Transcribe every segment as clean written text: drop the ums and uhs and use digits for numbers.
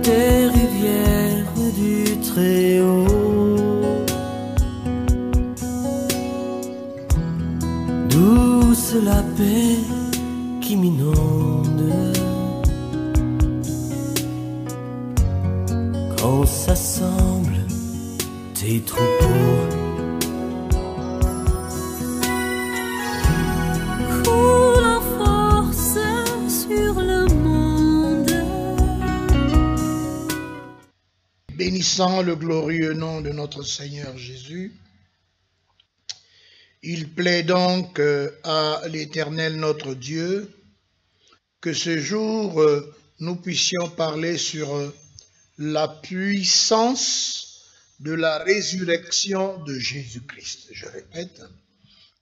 des rivières du Très-Haut. Douce la paix qui m'inonde quand s'assemblent tes troupeaux. Coule en force sur le monde. Bénissant le glorieux nom de notre Seigneur Jésus, il plaît donc à l'Éternel notre Dieu que ce jour nous puissions parler sur la puissance de la résurrection de Jésus-Christ. Je répète,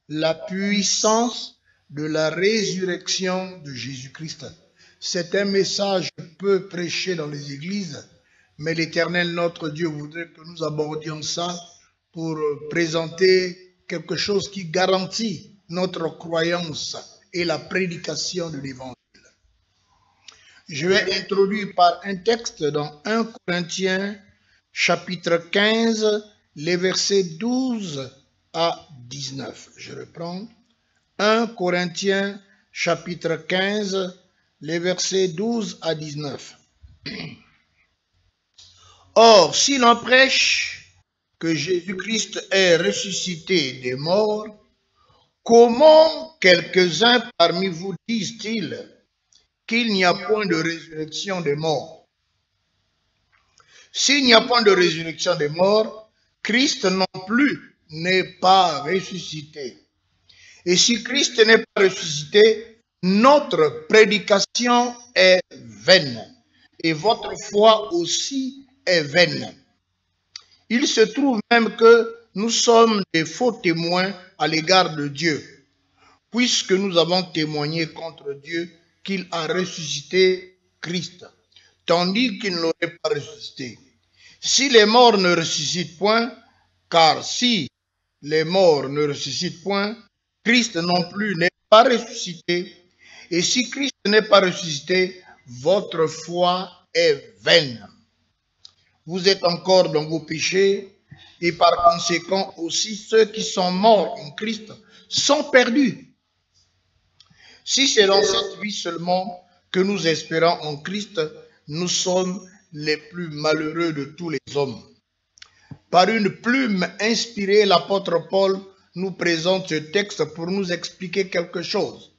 la puissance de la résurrection de Jésus-Christ. C'est un message peu prêché dans les églises, mais l'Éternel notre Dieu voudrait que nous abordions ça pour présenter quelque chose qui garantit notre croyance et la prédication de l'Évangile. Je vais introduire par un texte dans 1 Corinthiens chapitre 15, les versets 12 à 19. Je reprends. 1 Corinthiens chapitre 15, les versets 12 à 19. Or, si l'on prêche que Jésus-Christ est ressuscité des morts, comment quelques-uns parmi vous disent-ils qu'il n'y a point de résurrection des morts? S'il n'y a point de résurrection des morts, Christ non plus n'est pas ressuscité. Et si Christ n'est pas ressuscité, notre prédication est vaine, et votre foi aussi est vaine. Il se trouve même que nous sommes des faux témoins à l'égard de Dieu, puisque nous avons témoigné contre Dieu qu'il a ressuscité Christ, tandis qu'il n'aurait pas ressuscité. Si les morts ne ressuscitent point, car si les morts ne ressuscitent point, Christ non plus n'est pas ressuscité. Et si Christ n'est pas ressuscité, votre foi est vaine. Vous êtes encore dans vos péchés, et par conséquent aussi ceux qui sont morts en Christ sont perdus. Si c'est dans cette vie seulement que nous espérons en Christ, nous sommes les plus malheureux de tous les hommes. Par une plume inspirée, l'apôtre Paul nous présente ce texte pour nous expliquer quelque chose.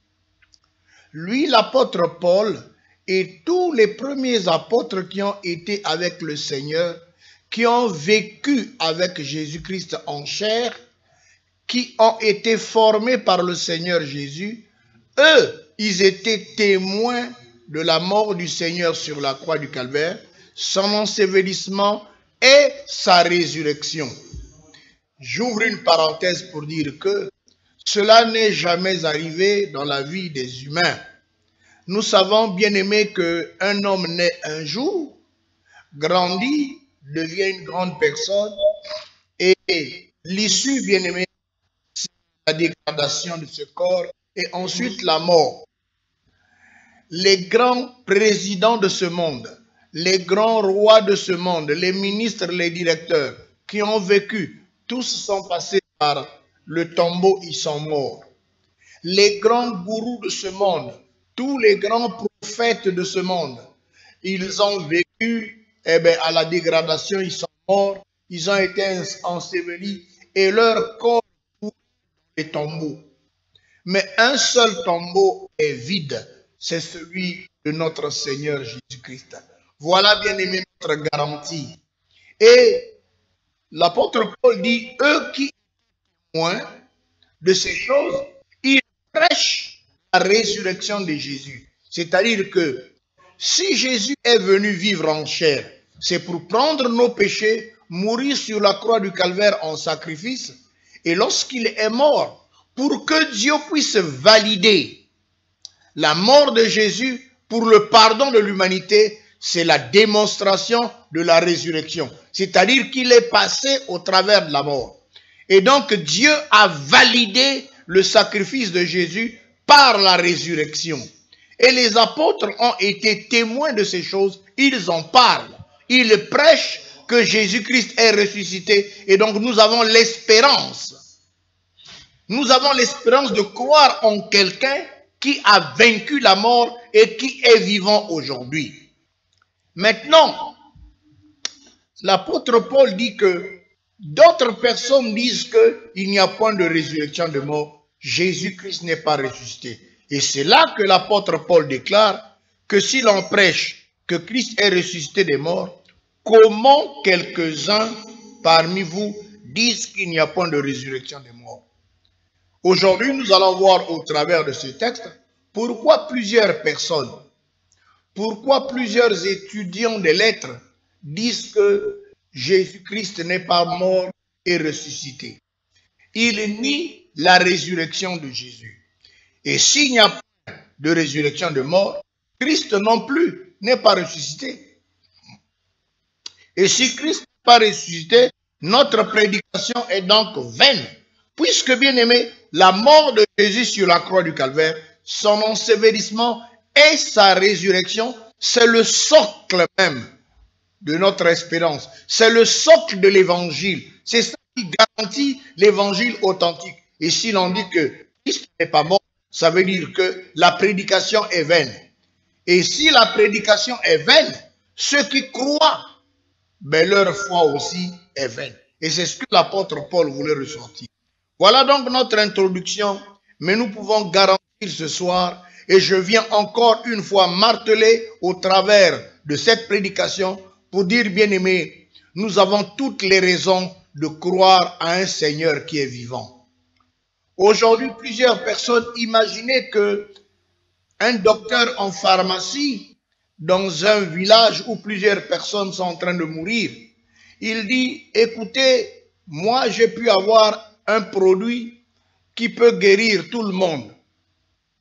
Lui, l'apôtre Paul, et tous les premiers apôtres qui ont été avec le Seigneur, qui ont vécu avec Jésus-Christ en chair, qui ont été formés par le Seigneur Jésus, eux, ils étaient témoins de la mort du Seigneur sur la croix du Calvaire, son ensevelissement et sa résurrection. J'ouvre une parenthèse pour dire que cela n'est jamais arrivé dans la vie des humains. Nous savons, bien aimés, qu'un homme naît un jour, grandit, devient une grande personne, et l'issue, bien aimé, c'est la dégradation de ce corps, et ensuite la mort. Les grands présidents de ce monde, les grands rois de ce monde, les ministres, les directeurs, qui ont vécu, tous sont passés par le tombeau, ils sont morts. Les grands gourous de ce monde, tous les grands prophètes de ce monde, ils ont vécu à la dégradation, ils sont morts, ils ont été ensevelis et leur corps est tombeau. Mais un seul tombeau est vide, c'est celui de notre Seigneur Jésus-Christ. Voilà, bien aimé, notre garantie. Et l'apôtre Paul dit, eux qui sont témoins de ces choses, ils prêchent la résurrection de Jésus. C'est-à-dire que si Jésus est venu vivre en chair, c'est pour prendre nos péchés, mourir sur la croix du Calvaire en sacrifice, et lorsqu'il est mort, pour que Dieu puisse valider la mort de Jésus pour le pardon de l'humanité, c'est la démonstration de la résurrection. C'est-à-dire qu'il est passé au travers de la mort. Et donc Dieu a validé le sacrifice de Jésus par la résurrection. Et les apôtres ont été témoins de ces choses, ils en parlent. Il prêche que Jésus-Christ est ressuscité. Et donc nous avons l'espérance. Nous avons l'espérance de croire en quelqu'un qui a vaincu la mort et qui est vivant aujourd'hui. Maintenant, l'apôtre Paul dit que d'autres personnes disent qu'il n'y a point de résurrection de mort. Jésus-Christ n'est pas ressuscité. Et c'est là que l'apôtre Paul déclare que si l'on prêche que Christ est ressuscité des morts, comment quelques-uns parmi vous disent qu'il n'y a point de résurrection des morts? Aujourd'hui, nous allons voir au travers de ce texte pourquoi plusieurs personnes, pourquoi plusieurs étudiants des lettres disent que Jésus-Christ n'est pas mort et ressuscité. Ils nient la résurrection de Jésus. Et s'il n'y a pas de résurrection de mort, Christ non plus n'est pas ressuscité. Et si Christ n'est pas ressuscité, notre prédication est donc vaine. Puisque, bien aimé, la mort de Jésus sur la croix du Calvaire, son ensevelissement et sa résurrection, c'est le socle même de notre espérance. C'est le socle de l'évangile. C'est ça qui garantit l'évangile authentique. Et si l'on dit que Christ n'est pas mort, ça veut dire que la prédication est vaine. Et si la prédication est vaine, ceux qui croient, ben leur foi aussi est vaine. Et c'est ce que l'apôtre Paul voulait ressortir. Voilà donc notre introduction, mais nous pouvons garantir ce soir, et je viens encore une fois marteler au travers de cette prédication pour dire, bien aimé, nous avons toutes les raisons de croire à un Seigneur qui est vivant. Aujourd'hui, plusieurs personnes imaginaient que un docteur en pharmacie, dans un village où plusieurs personnes sont en train de mourir, il dit, écoutez, moi j'ai pu avoir un produit qui peut guérir tout le monde.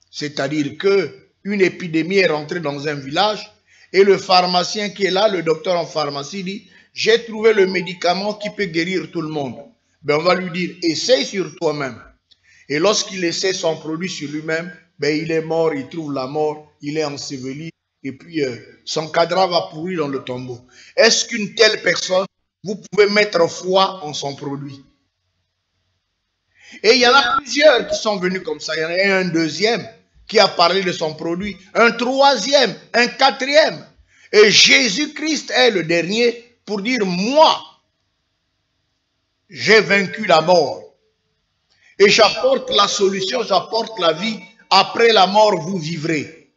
C'est-à-dire qu'une épidémie est rentrée dans un village et le pharmacien qui est là, le docteur en pharmacie, dit, j'ai trouvé le médicament qui peut guérir tout le monde. Ben, on va lui dire, essaye sur toi-même. Et lorsqu'il essaie son produit sur lui-même, ben, il est mort, il trouve la mort, il est enseveli et puis son cadavre va pourrir dans le tombeau. Est-ce qu'une telle personne, vous pouvez mettre foi en son produit? Et il y en a plusieurs qui sont venus comme ça. Il y en a un deuxième qui a parlé de son produit, un troisième, un quatrième. Et Jésus-Christ est le dernier pour dire, moi, j'ai vaincu la mort. Et j'apporte la solution, j'apporte la vie. Après la mort, vous vivrez.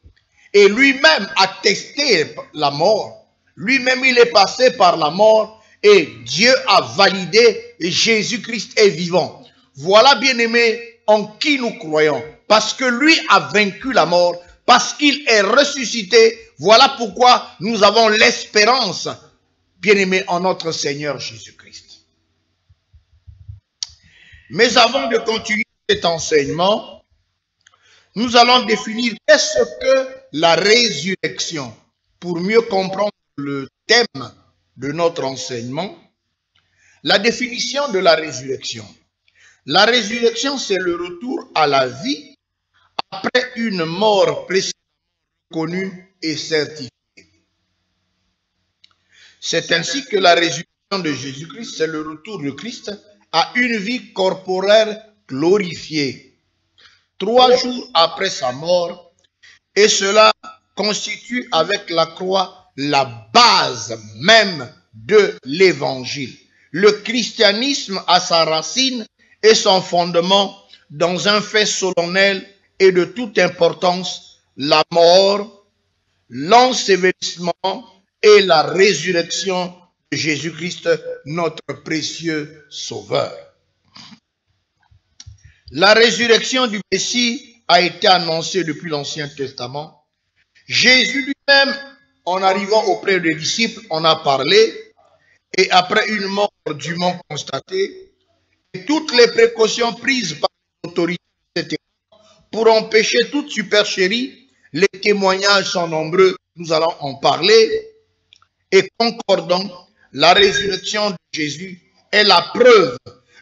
Et lui-même a testé la mort. Lui-même, il est passé par la mort. Et Dieu a validé et Jésus-Christ est vivant. Voilà, bien-aimés, en qui nous croyons. Parce que lui a vaincu la mort. Parce qu'il est ressuscité. Voilà pourquoi nous avons l'espérance, bien-aimés, en notre Seigneur Jésus-Christ. Mais avant de continuer cet enseignement, nous allons définir qu'est-ce que la résurrection. Pour mieux comprendre le thème de notre enseignement, la définition de la résurrection. La résurrection, c'est le retour à la vie après une mort précédemment connue et certifiée. C'est ainsi que la résurrection de Jésus-Christ, c'est le retour de Christ à une vie corporelle glorifiée, 3 jours après sa mort, et cela constitue avec la croix la base même de l'évangile. Le christianisme a sa racine et son fondement dans un fait solennel et de toute importance, la mort, l'ensevelissement et la résurrection de Jésus-Christ, notre précieux Sauveur. La résurrection du Messie a été annoncée depuis l'Ancien Testament. Jésus lui-même, en arrivant auprès des disciples, en a parlé, et après une mort dûment constatée, et toutes les précautions prises par les autorités de cette époque pour empêcher toute supercherie, les témoignages sont nombreux, nous allons en parler, et concordant, la résurrection de Jésus est la preuve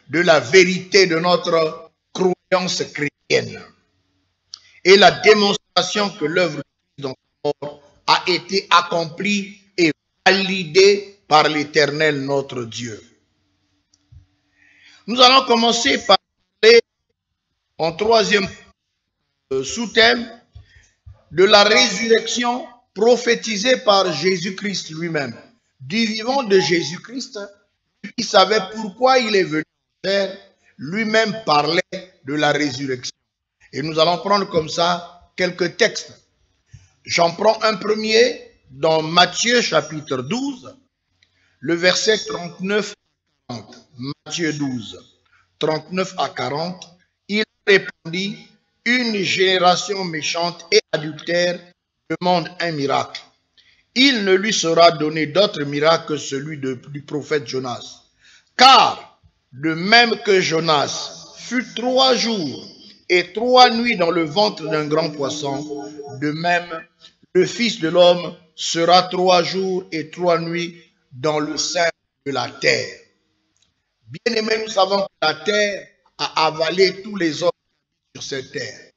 de la vérité de notre croyance chrétienne et la démonstration que l'œuvre de Christ dans sa mort a été accomplie et validé par l'Éternel notre Dieu. Nous allons commencer par parler en troisième sous-thème de la résurrection prophétisée par Jésus-Christ lui-même. Du vivant de Jésus-Christ, qui savait pourquoi il est venu en terre, lui-même parlait de la résurrection. Et nous allons prendre comme ça quelques textes. J'en prends un premier dans Matthieu chapitre 12, le verset 39 à 40. Matthieu 12, 39 à 40. Il répondit, une génération méchante et adultère demande un miracle. Il ne lui sera donné d'autre miracle que celui du prophète Jonas. Car, de même que Jonas fut 3 jours et 3 nuits dans le ventre d'un grand poisson, de même, le Fils de l'homme sera 3 jours et 3 nuits dans le sein de la terre. Bien-aimés, nous savons que la terre a avalé tous les hommes sur cette terre.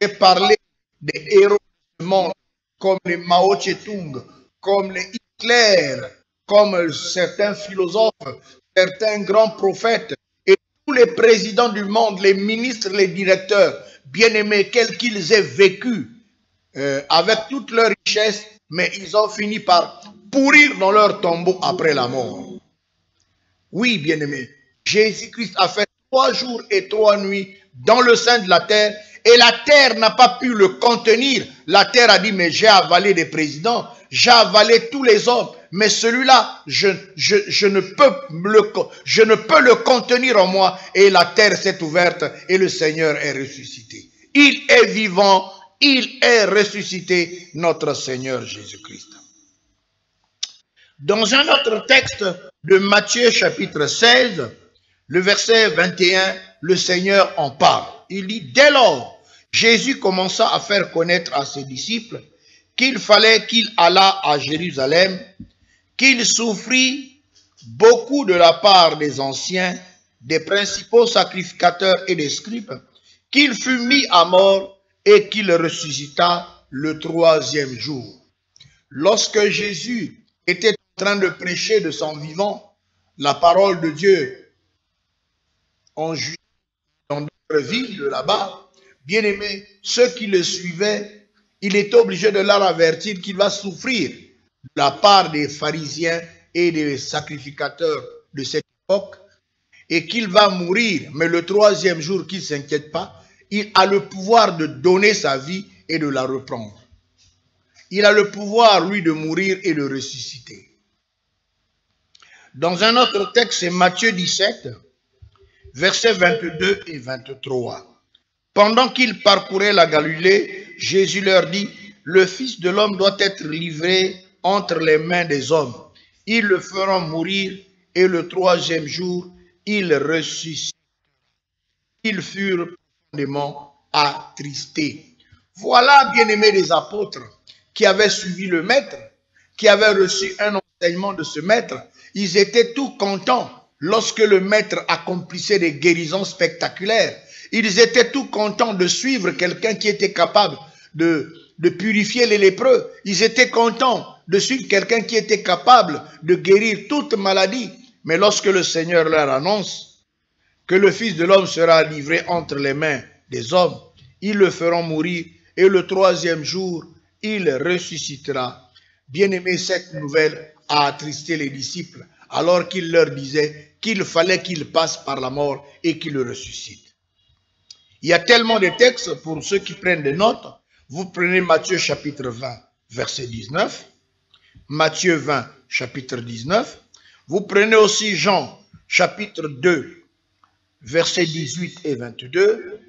J'ai parlé des héros du monde, comme les Mao Tse-tung, comme les Hitler, comme certains philosophes, certains grands prophètes, et tous les présidents du monde, les ministres, les directeurs, bien-aimés, quels qu'ils aient vécu, avec toute leur richesse, mais ils ont fini par pourrir dans leur tombeau après la mort. Oui, bien-aimés, Jésus-Christ a fait 3 jours et 3 nuits dans le sein de la terre, et la terre n'a pas pu le contenir. La terre a dit, mais j'ai avalé des présidents, j'ai avalé tous les hommes, mais celui-là, je ne peux le contenir en moi. Et la terre s'est ouverte et le Seigneur est ressuscité. Il est vivant, il est ressuscité, notre Seigneur Jésus-Christ. Dans un autre texte de Matthieu chapitre 16, le verset 21, le Seigneur en parle. Il dit, dès lors, Jésus commença à faire connaître à ses disciples qu'il fallait qu'il allât à Jérusalem, qu'il souffrit beaucoup de la part des anciens, des principaux sacrificateurs et des scribes, qu'il fut mis à mort et qu'il ressuscita le 3e jour. Lorsque Jésus était en train de prêcher de son vivant la parole de Dieu en Judée, dans d'autres villes de là-bas, bien aimés, ceux qui le suivaient, il était obligé de leur avertir qu'il va souffrir de la part des pharisiens et des sacrificateurs de cette époque et qu'il va mourir, mais le 3e jour, qu'il ne s'inquiète pas, il a le pouvoir de donner sa vie et de la reprendre. Il a le pouvoir, lui, de mourir et de ressusciter. Dans un autre texte, c'est Matthieu 17, versets 22 et 23. Pendant qu'ils parcouraient la Galilée, Jésus leur dit, le Fils de l'homme doit être livré entre les mains des hommes. Ils le feront mourir et le 3e jour, il ressuscite. Ils furent profondément attristés. Voilà, bien-aimés des apôtres, qui avaient suivi le maître, qui avaient reçu un enseignement de ce maître. Ils étaient tout contents lorsque le maître accomplissait des guérisons spectaculaires. Ils étaient tout contents de suivre quelqu'un qui était capable de purifier les lépreux. Ils étaient contents de suivre quelqu'un qui était capable de guérir toute maladie. Mais lorsque le Seigneur leur annonce que le Fils de l'homme sera livré entre les mains des hommes, ils le feront mourir et le 3e jour, il ressuscitera. Bien-aimé, cette nouvelle a attristé les disciples alors qu'il leur disait qu'il fallait qu'il passe par la mort et qu'il ressuscite. Il y a tellement de textes pour ceux qui prennent des notes. Vous prenez Matthieu chapitre 20, verset 19. Matthieu 20, chapitre 19. Vous prenez aussi Jean chapitre 2, versets 18 et 22.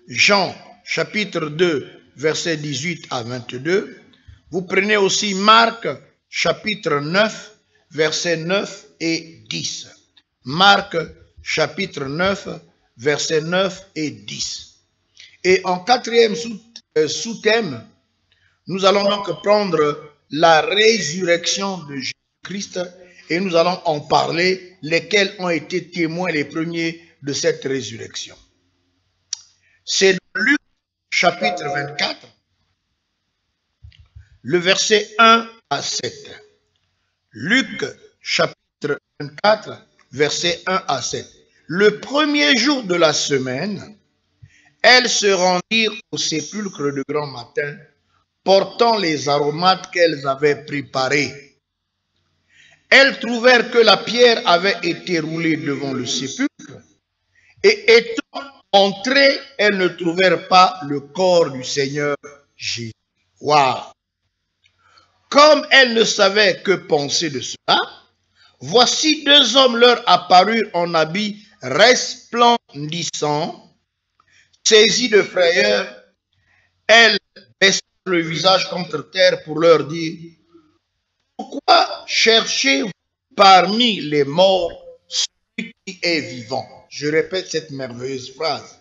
Jean chapitre 2, versets 18 à 22. Vous prenez aussi Marc chapitre 9, versets 9 et 10. Marc chapitre 9, versets 9 et 10. Et en 4e sous-thème, nous allons donc prendre la résurrection de Jésus-Christ et nous allons en parler, lesquels ont été témoins les premiers de cette résurrection. C'est dans Luc chapitre 24, le verset 1 à 7. Luc chapitre 24, versets 1 à 7. Le premier jour de la semaine, elles se rendirent au sépulcre de grand matin, portant les aromates qu'elles avaient préparés. Elles trouvèrent que la pierre avait été roulée devant le sépulcre, et étant entrées, elles ne trouvèrent pas le corps du Seigneur Jésus. Waouh! Comme elles ne savaient que penser de cela, voici deux hommes leur apparurent en habits resplendissants. Saisies de frayeur, elles baissèrent le visage contre terre pour leur dire: pourquoi cherchez-vous parmi les morts celui qui est vivant? Je répète cette merveilleuse phrase.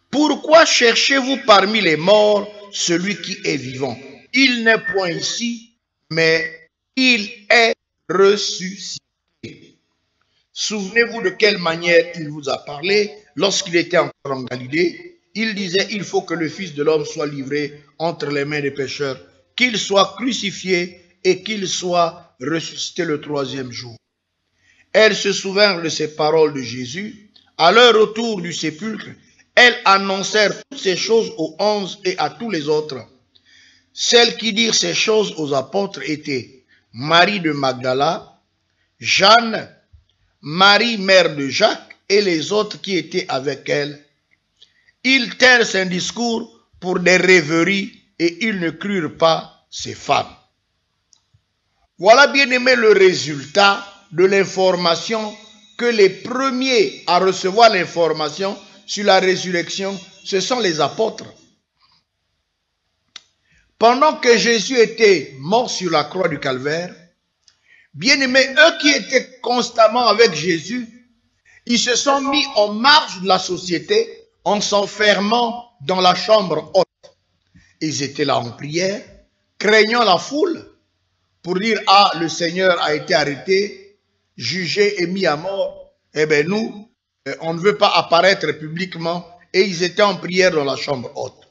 Pourquoi cherchez-vous parmi les morts celui qui est vivant? Il n'est point ici, mais il est ressuscité. Souvenez-vous de quelle manière il vous a parlé lorsqu'il était encore en Galilée. Il disait: il faut que le Fils de l'homme soit livré entre les mains des pécheurs, qu'il soit crucifié et qu'il soit ressuscité le troisième jour. Elles se souvinrent de ces paroles de Jésus. À leur retour du sépulcre, elles annoncèrent toutes ces choses aux 11 et à tous les autres. Celles qui dirent ces choses aux apôtres étaient Marie de Magdala, Jeanne, Marie mère de Jacques et les autres qui étaient avec elle. Ils tinrent un discours pour des rêveries et ils ne crurent pas ces femmes. Voilà, bien aimé, le résultat de l'information que les premiers à recevoir l'information sur la résurrection, ce sont les apôtres. Pendant que Jésus était mort sur la croix du Calvaire, bien aimés, eux qui étaient constamment avec Jésus, ils se sont mis en marge de la société en s'enfermant dans la chambre haute. Ils étaient là en prière, craignant la foule, pour dire: ah, le Seigneur a été arrêté, jugé et mis à mort. Eh bien nous, on ne veut pas apparaître publiquement. Et ils étaient en prière dans la chambre haute.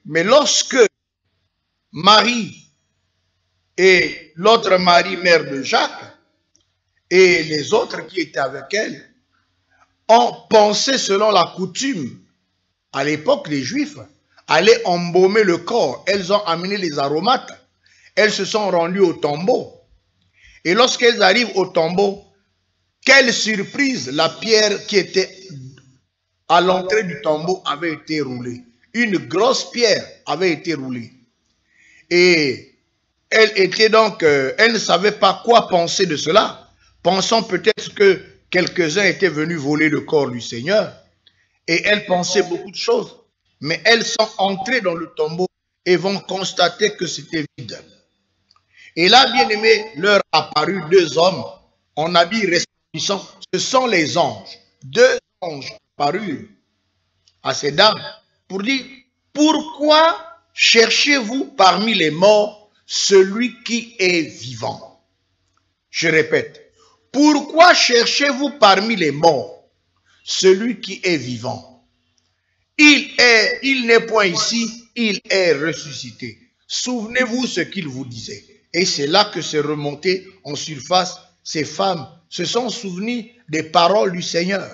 Mais lorsque Marie et l'autre Marie, mère de Jacques, et les autres qui étaient avec elle, ont pensé selon la coutume, à l'époque des Juifs, aller embaumer le corps. Elles ont amené les aromates. Elles se sont rendues au tombeau. Et lorsqu'elles arrivent au tombeau, quelle surprise! La pierre qui était à l'entrée du tombeau avait été roulée. Une grosse pierre avait été roulée. Et elle était donc, elle ne savait pas quoi penser de cela, pensant peut-être que quelques-uns étaient venus voler le corps du Seigneur. Et elle pensait beaucoup de choses. Mais elles sont entrées dans le tombeau et vont constater que c'était vide. Et là, bien aimé, leur apparut deux hommes en habits resplendissants. Ce sont les anges. Deux anges apparus à ces dames pour dire: pourquoi cherchez-vous parmi les morts celui qui est vivant? Je répète, pourquoi cherchez-vous parmi les morts celui qui est vivant? Il n'est point ici, il est ressuscité. Souvenez-vous ce qu'il vous disait. Et c'est là que c'est remonté en surface. Ces femmes se sont souvenues des paroles du Seigneur.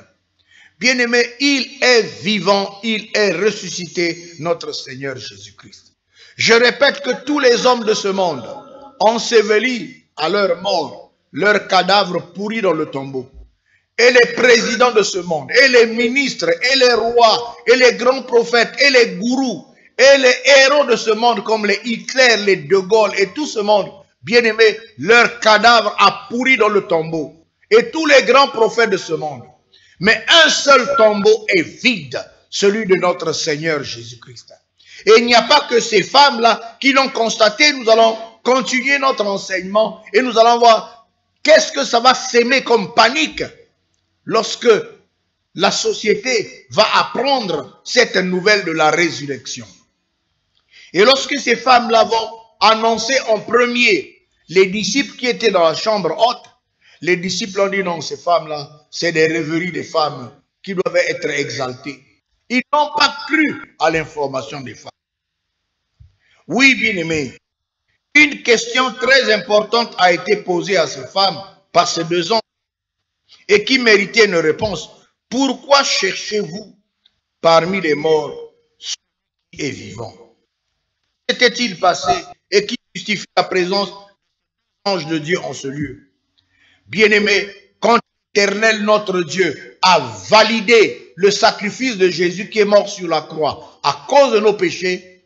Bien-aimés, il est vivant, il est ressuscité, notre Seigneur Jésus-Christ. Je répète que tous les hommes de ce monde, ensevelis à leur mort, leurs cadavres pourris dans le tombeau, et les présidents de ce monde, et les ministres, et les rois, et les grands prophètes, et les gourous, et les héros de ce monde comme les Hitler, les De Gaulle et tout ce monde, bien aimé, leur cadavre a pourri dans le tombeau. Et tous les grands prophètes de ce monde. Mais un seul tombeau est vide, celui de notre Seigneur Jésus-Christ. Et il n'y a pas que ces femmes-là qui l'ont constaté. Nous allons continuer notre enseignement et nous allons voir qu'est-ce que ça va s'aimer comme panique lorsque la société va apprendre cette nouvelle de la résurrection. Et lorsque ces femmes-là vont annoncer en premier les disciples qui étaient dans la chambre haute, les disciples ont dit: non, ces femmes-là, c'est des rêveries des femmes qui doivent être exaltées. Ils n'ont pas cru à l'information des femmes. Oui, bien-aimés, Une question très importante a été posée à ces femmes par ces deux anges et qui méritait une réponse. Pourquoi cherchez-vous parmi les morts celui qui est vivant? Qu'était-il passé et qui justifie la présence des anges de Dieu en ce lieu? Bien-aimés, quand l'Éternel notre Dieu a validé le sacrifice de Jésus qui est mort sur la croix à cause de nos péchés,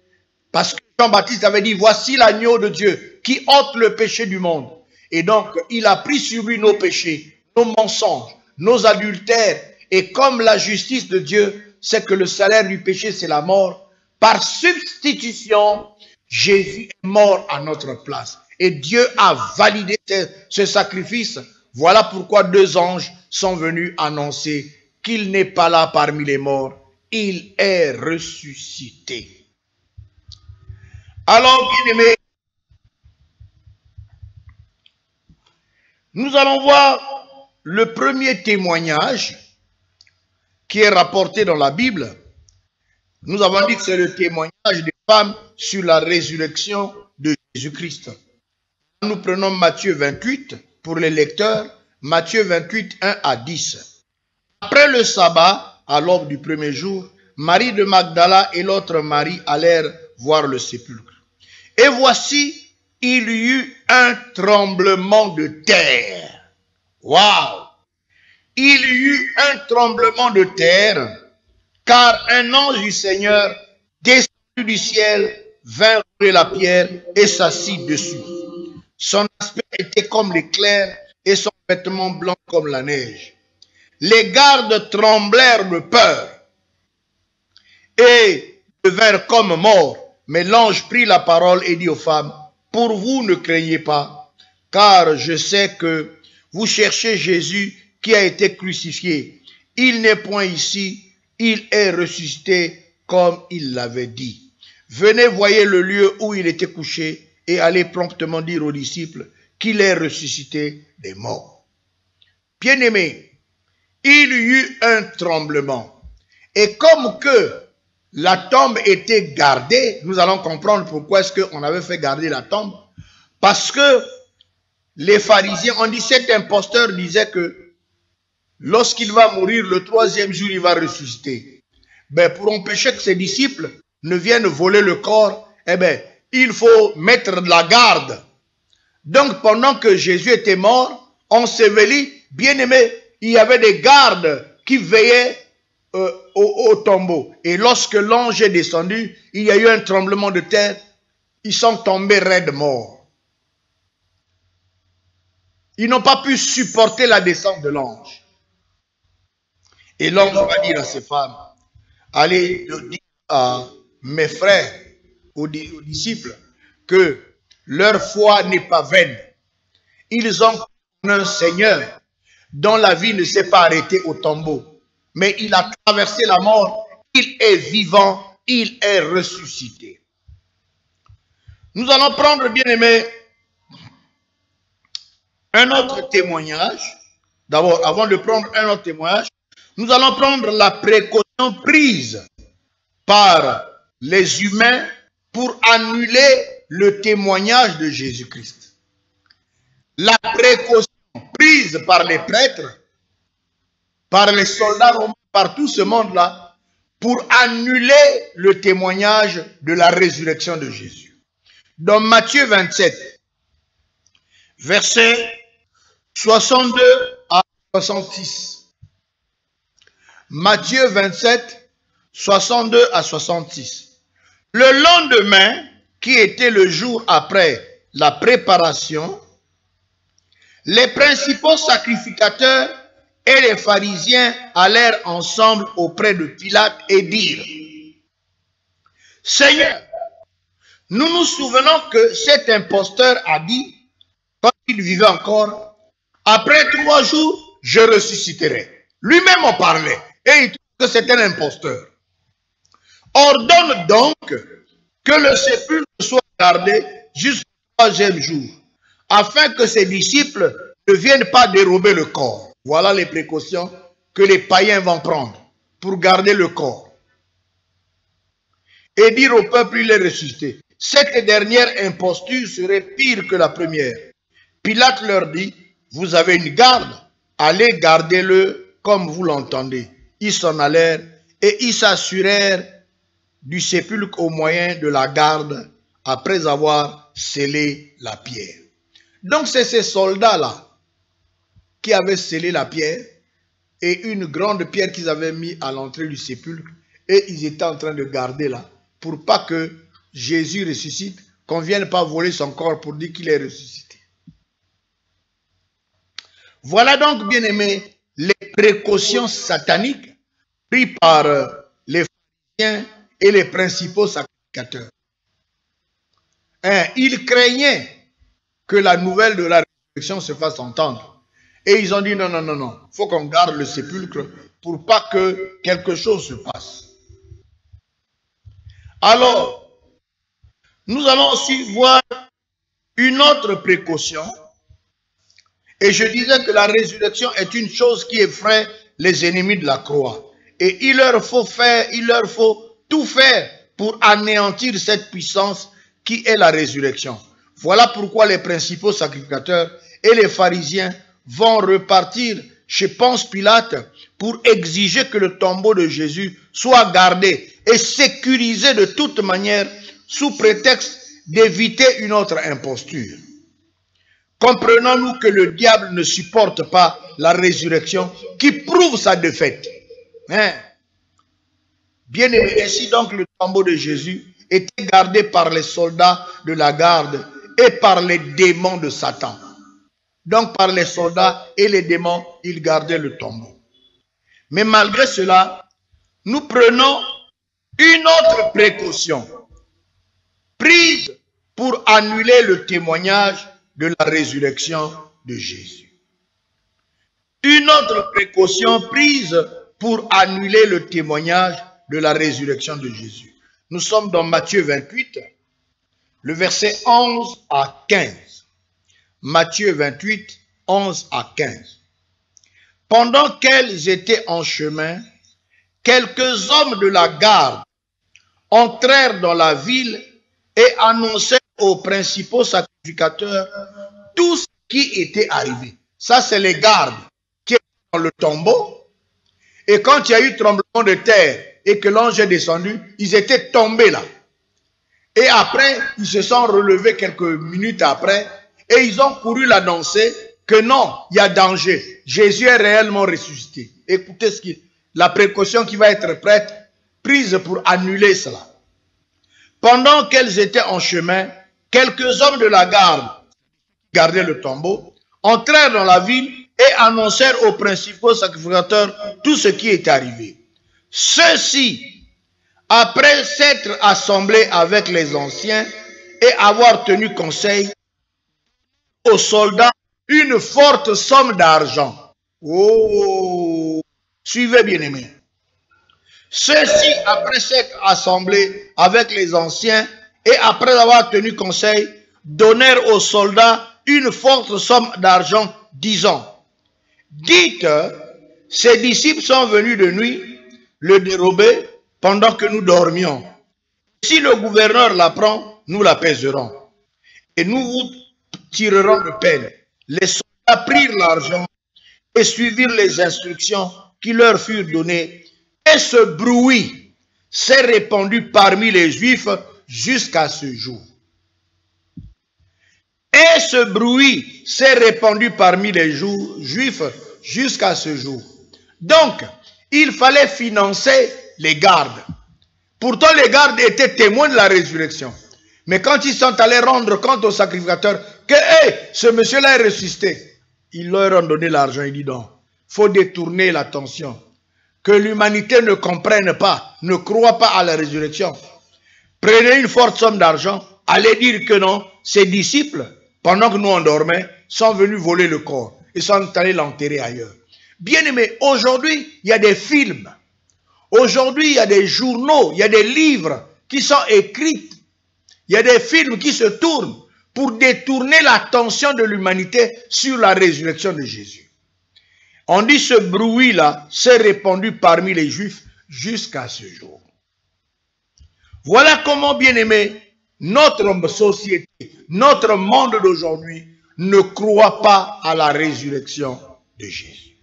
parce que Jean-Baptiste avait dit, voici l'agneau de Dieu qui ôte le péché du monde. Et donc, il a pris sur lui nos péchés, nos mensonges, nos adultères. Et comme la justice de Dieu, c'est que le salaire du péché, c'est la mort, par substitution, Jésus est mort à notre place. Et Dieu a validé ce sacrifice. Voilà pourquoi deux anges sont venus annoncer qu'il n'est pas là parmi les morts. Il est ressuscité. Alors, bien-aimés, nous allons voir le premier témoignage qui est rapporté dans la Bible. Nous avons dit que c'est le témoignage des femmes sur la résurrection de Jésus-Christ. Nous prenons Matthieu 28 pour les lecteurs, Matthieu 28, 1 à 10. Après le sabbat, à l'aube du premier jour, Marie de Magdala et l'autre Marie allèrent voir le sépulcre. Et voici, il y eut un tremblement de terre. Waouh! Il y eut un tremblement de terre, car un ange du Seigneur, descendu du ciel, vint rouler la pierre et s'assit dessus. Son aspect était comme l'éclair et son vêtement blanc comme la neige. Les gardes tremblèrent de peur et devinrent comme morts. Mais l'ange prit la parole et dit aux femmes, pour vous ne craignez pas, car je sais que vous cherchez Jésus qui a été crucifié. Il n'est point ici, il est ressuscité comme il l'avait dit. Venez, voyez le lieu où il était couché et allez promptement dire aux disciples qu'il est ressuscité des morts. Bien-aimés, il y eut un tremblement. Et comme que la tombe était gardée, nous allons comprendre pourquoi est-ce qu'on avait fait garder la tombe. Parce que les pharisiens, on dit, cet imposteur disait que lorsqu'il va mourir, le troisième jour, il va ressusciter. Ben, pour empêcher que ses disciples ne viennent voler le corps, eh ben, il faut mettre de la garde. Donc, pendant que Jésus était mort, enseveli, bien aimé, il y avait des gardes qui veillaient au tombeau. Et lorsque l'ange est descendu, il y a eu un tremblement de terre. Ils sont tombés raides morts. Ils n'ont pas pu supporter la descente de l'ange. Et l'ange va dire à ses femmes, allez dire à mes frères, aux disciples, que leur foi n'est pas vaine. Ils ont un Seigneur dont la vie ne s'est pas arrêtée au tombeau. Mais il a traversé la mort, il est vivant, il est ressuscité. Nous allons prendre, bien aimé, un autre témoignage. D'abord, avant de prendre un autre témoignage, nous allons prendre la précaution prise par les humains pour annuler le témoignage de Jésus-Christ. La précaution prise par les prêtres, par les soldats romains, par tout ce monde-là, pour annuler le témoignage de la résurrection de Jésus. Dans Matthieu 27, versets 62 à 66. Matthieu 27, 62 à 66. Le lendemain, qui était le jour après la préparation, les principaux sacrificateurs et les pharisiens allèrent ensemble auprès de Pilate et dirent, « Seigneur, nous nous souvenons que cet imposteur a dit, quand il vivait encore, après 3 jours, je ressusciterai. » Lui-même en parlait et il trouve que c'est un imposteur. Ordonne donc que le sépulcre soit gardé jusqu'au 3e jour, afin que ses disciples ne viennent pas dérober le corps. Voilà les précautions que les païens vont prendre pour garder le corps. Et dire au peuple, il est ressuscité. cette dernière imposture serait pire que la première. Pilate leur dit, vous avez une garde, allez gardez-le comme vous l'entendez. Ils s'en allèrent et ils s'assurèrent du sépulcre au moyen de la garde après avoir scellé la pierre. Donc c'est ces soldats-là qui avaient scellé la pierre et une grande pierre qu'ils avaient mis à l'entrée du sépulcre et ils étaient en train de garder là pour pas que Jésus ressuscite, qu'on ne vienne pas voler son corps pour dire qu'il est ressuscité. Voilà donc, bien aimés, les précautions sataniques prises par les pharisiens et les principaux sacrificateurs. Ils craignaient que la nouvelle de la résurrection se fasse entendre. Et ils ont dit non, non, non, non, il faut qu'on garde le sépulcre pour pas que quelque chose se passe. Alors, nous allons aussi voir une autre précaution. Et je disais que la résurrection est une chose qui effraie les ennemis de la croix. Et il leur faut tout faire pour anéantir cette puissance qui est la résurrection. Voilà pourquoi les principaux sacrificateurs et les pharisiens vont repartir chez Ponce Pilate pour exiger que le tombeau de Jésus soit gardé et sécurisé de toute manière sous prétexte d'éviter une autre imposture. Comprenons-nous que le diable ne supporte pas la résurrection qui prouve sa défaite. Bien aimé, ainsi donc le tombeau de Jésus était gardé par les soldats de la garde et par les démons de Satan. Donc par les soldats et les démons, ils gardaient le tombeau. Mais malgré cela, nous prenons une autre précaution prise pour annuler le témoignage de la résurrection de Jésus. Une autre précaution prise pour annuler le témoignage de la résurrection de Jésus. Nous sommes dans Matthieu 28, le verset 11 à 15. Matthieu 28, 11 à 15. Pendant qu'elles étaient en chemin, quelques hommes de la garde entrèrent dans la ville et annoncèrent aux principaux sacrificateurs tout ce qui était arrivé. Ça, c'est les gardes qui étaient dans le tombeau. Et quand il y a eu tremblement de terre et que l'ange est descendu, ils étaient tombés là. Et après, ils se sont relevés quelques minutes après et ils ont couru l'annoncer que non, il y a danger. Jésus est réellement ressuscité. Écoutez la précaution qui va être prise pour annuler cela. Pendant qu'elles étaient en chemin, quelques hommes de la garde, qui gardaient le tombeau, entrèrent dans la ville et annoncèrent aux principaux sacrificateurs tout ce qui est arrivé. Ceux-ci, après s'être assemblés avec les anciens et avoir tenu conseil, aux soldats une forte somme d'argent. Oh, suivez bien aimé. Ceux-ci, après s'être assemblés avec les anciens et après avoir tenu conseil, donnèrent aux soldats une forte somme d'argent, disant, dites, ces disciples sont venus de nuit le dérober pendant que nous dormions. Si le gouverneur l'apprend, nous l'apaiserons et nous vous tirerons de peine. Les soldats prirent l'argent et suivirent les instructions qui leur furent données. Et ce bruit s'est répandu parmi les Juifs jusqu'à ce jour. Et ce bruit s'est répandu parmi les Juifs jusqu'à ce jour. Donc, il fallait financer les gardes. Pourtant, les gardes étaient témoins de la résurrection. Mais quand ils sont allés rendre compte aux sacrificateurs que ce monsieur-là est ressuscité, ils leur ont donné l'argent. Ils disent non, il faut détourner l'attention. Que l'humanité ne comprenne pas, ne croit pas à la résurrection. Prenez une forte somme d'argent, allez dire que non, ses disciples, pendant que nous on dormait, sont venus voler le corps. Ils sont allés l'enterrer ailleurs. Bien aimé, aujourd'hui, il y a des films. Aujourd'hui, il y a des journaux, il y a des livres qui sont écrits. Il y a des films qui se tournent pour détourner l'attention de l'humanité sur la résurrection de Jésus. On dit ce bruit-là s'est répandu parmi les Juifs jusqu'à ce jour. Voilà comment, bien aimé, notre société, notre monde d'aujourd'hui ne croit pas à la résurrection de Jésus.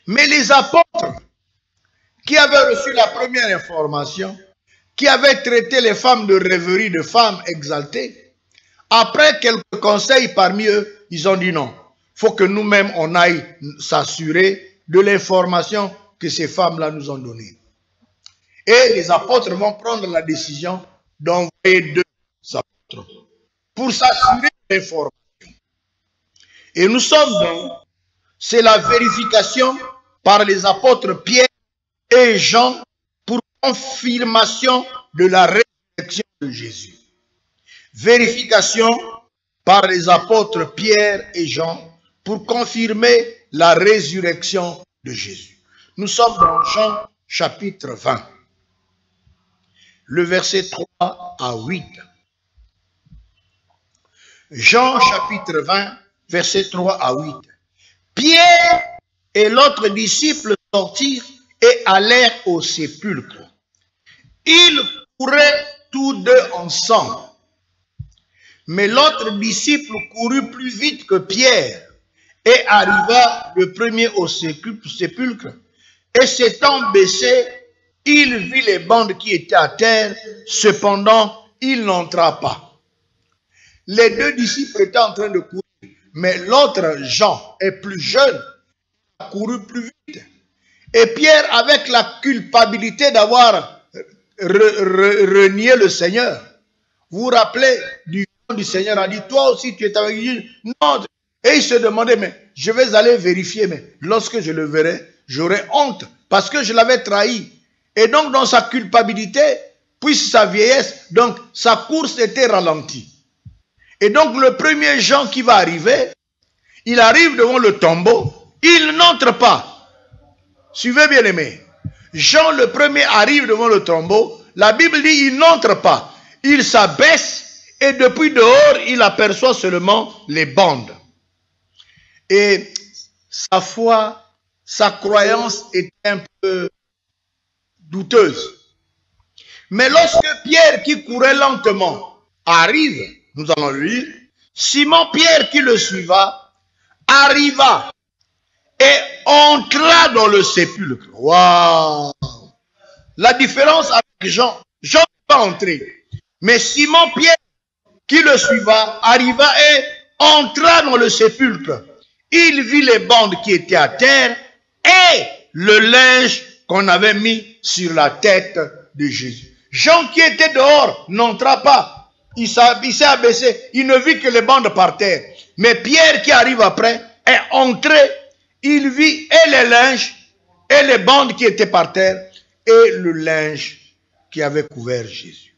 Mais les apôtres qui avaient reçu la première information, qui avaient traité les femmes de rêverie, de femmes exaltées, après quelques conseils parmi eux, ils ont dit non. Il faut que nous-mêmes, on aille s'assurer de l'information que ces femmes-là nous ont donnée. Et les apôtres vont prendre la décision d'envoyer 2 apôtres pour s'assurer de l'information. Et nous sommes donc, c'est la vérification par les apôtres Pierre et Jean pour confirmation de la résurrection de Jésus. Vérification par les apôtres Pierre et Jean pour confirmer la résurrection de Jésus. Nous sommes dans Jean chapitre 20, le verset 3 à 8. Jean chapitre 20, verset 3 à 8. Pierre et l'autre disciple sortirent et allèrent au sépulcre. Ils couraient tous deux ensemble. Mais l'autre disciple courut plus vite que Pierre et arriva le premier au sépulcre. Et s'étant baissé, il vit les bandes qui étaient à terre, cependant il n'entra pas. Les 2 disciples étaient en train de courir, mais l'autre, Jean, est plus jeune, a couru plus vite. Et Pierre, avec la culpabilité d'avoir renié le Seigneur, vous vous rappelez du Seigneur, a dit, toi aussi tu es avec lui. Non. Et il se demandait, mais je vais aller vérifier, mais lorsque je le verrai, j'aurai honte, parce que je l'avais trahi. Et donc dans sa culpabilité, puis sa vieillesse, donc sa course était ralentie. Et donc le premier Jean qui va arriver, il arrive devant le tombeau, il n'entre pas. Suivez bien aimé. Jean le premier arrive devant le tombeau, la Bible dit il n'entre pas. Il s'abaisse et depuis dehors, il aperçoit seulement les bandes. Et sa foi, sa croyance est un peu douteuse. Mais lorsque Pierre, qui courait lentement, arrive, nous allons le lire, Simon Pierre qui le suiva, arriva et entra dans le sépulcre. Waouh! La différence avec Jean, Jean n'est pas entré. Mais Simon Pierre qui le suiva, arriva et entra dans le sépulcre. Il vit les bandes qui étaient à terre et le linge qu'on avait mis sur la tête de Jésus. Jean qui était dehors n'entra pas. Il s'est abaissé. Il ne vit que les bandes par terre. Mais Pierre qui arrive après est entré. Il vit et les linges et les bandes qui étaient par terre et le linge qui avait couvert Jésus.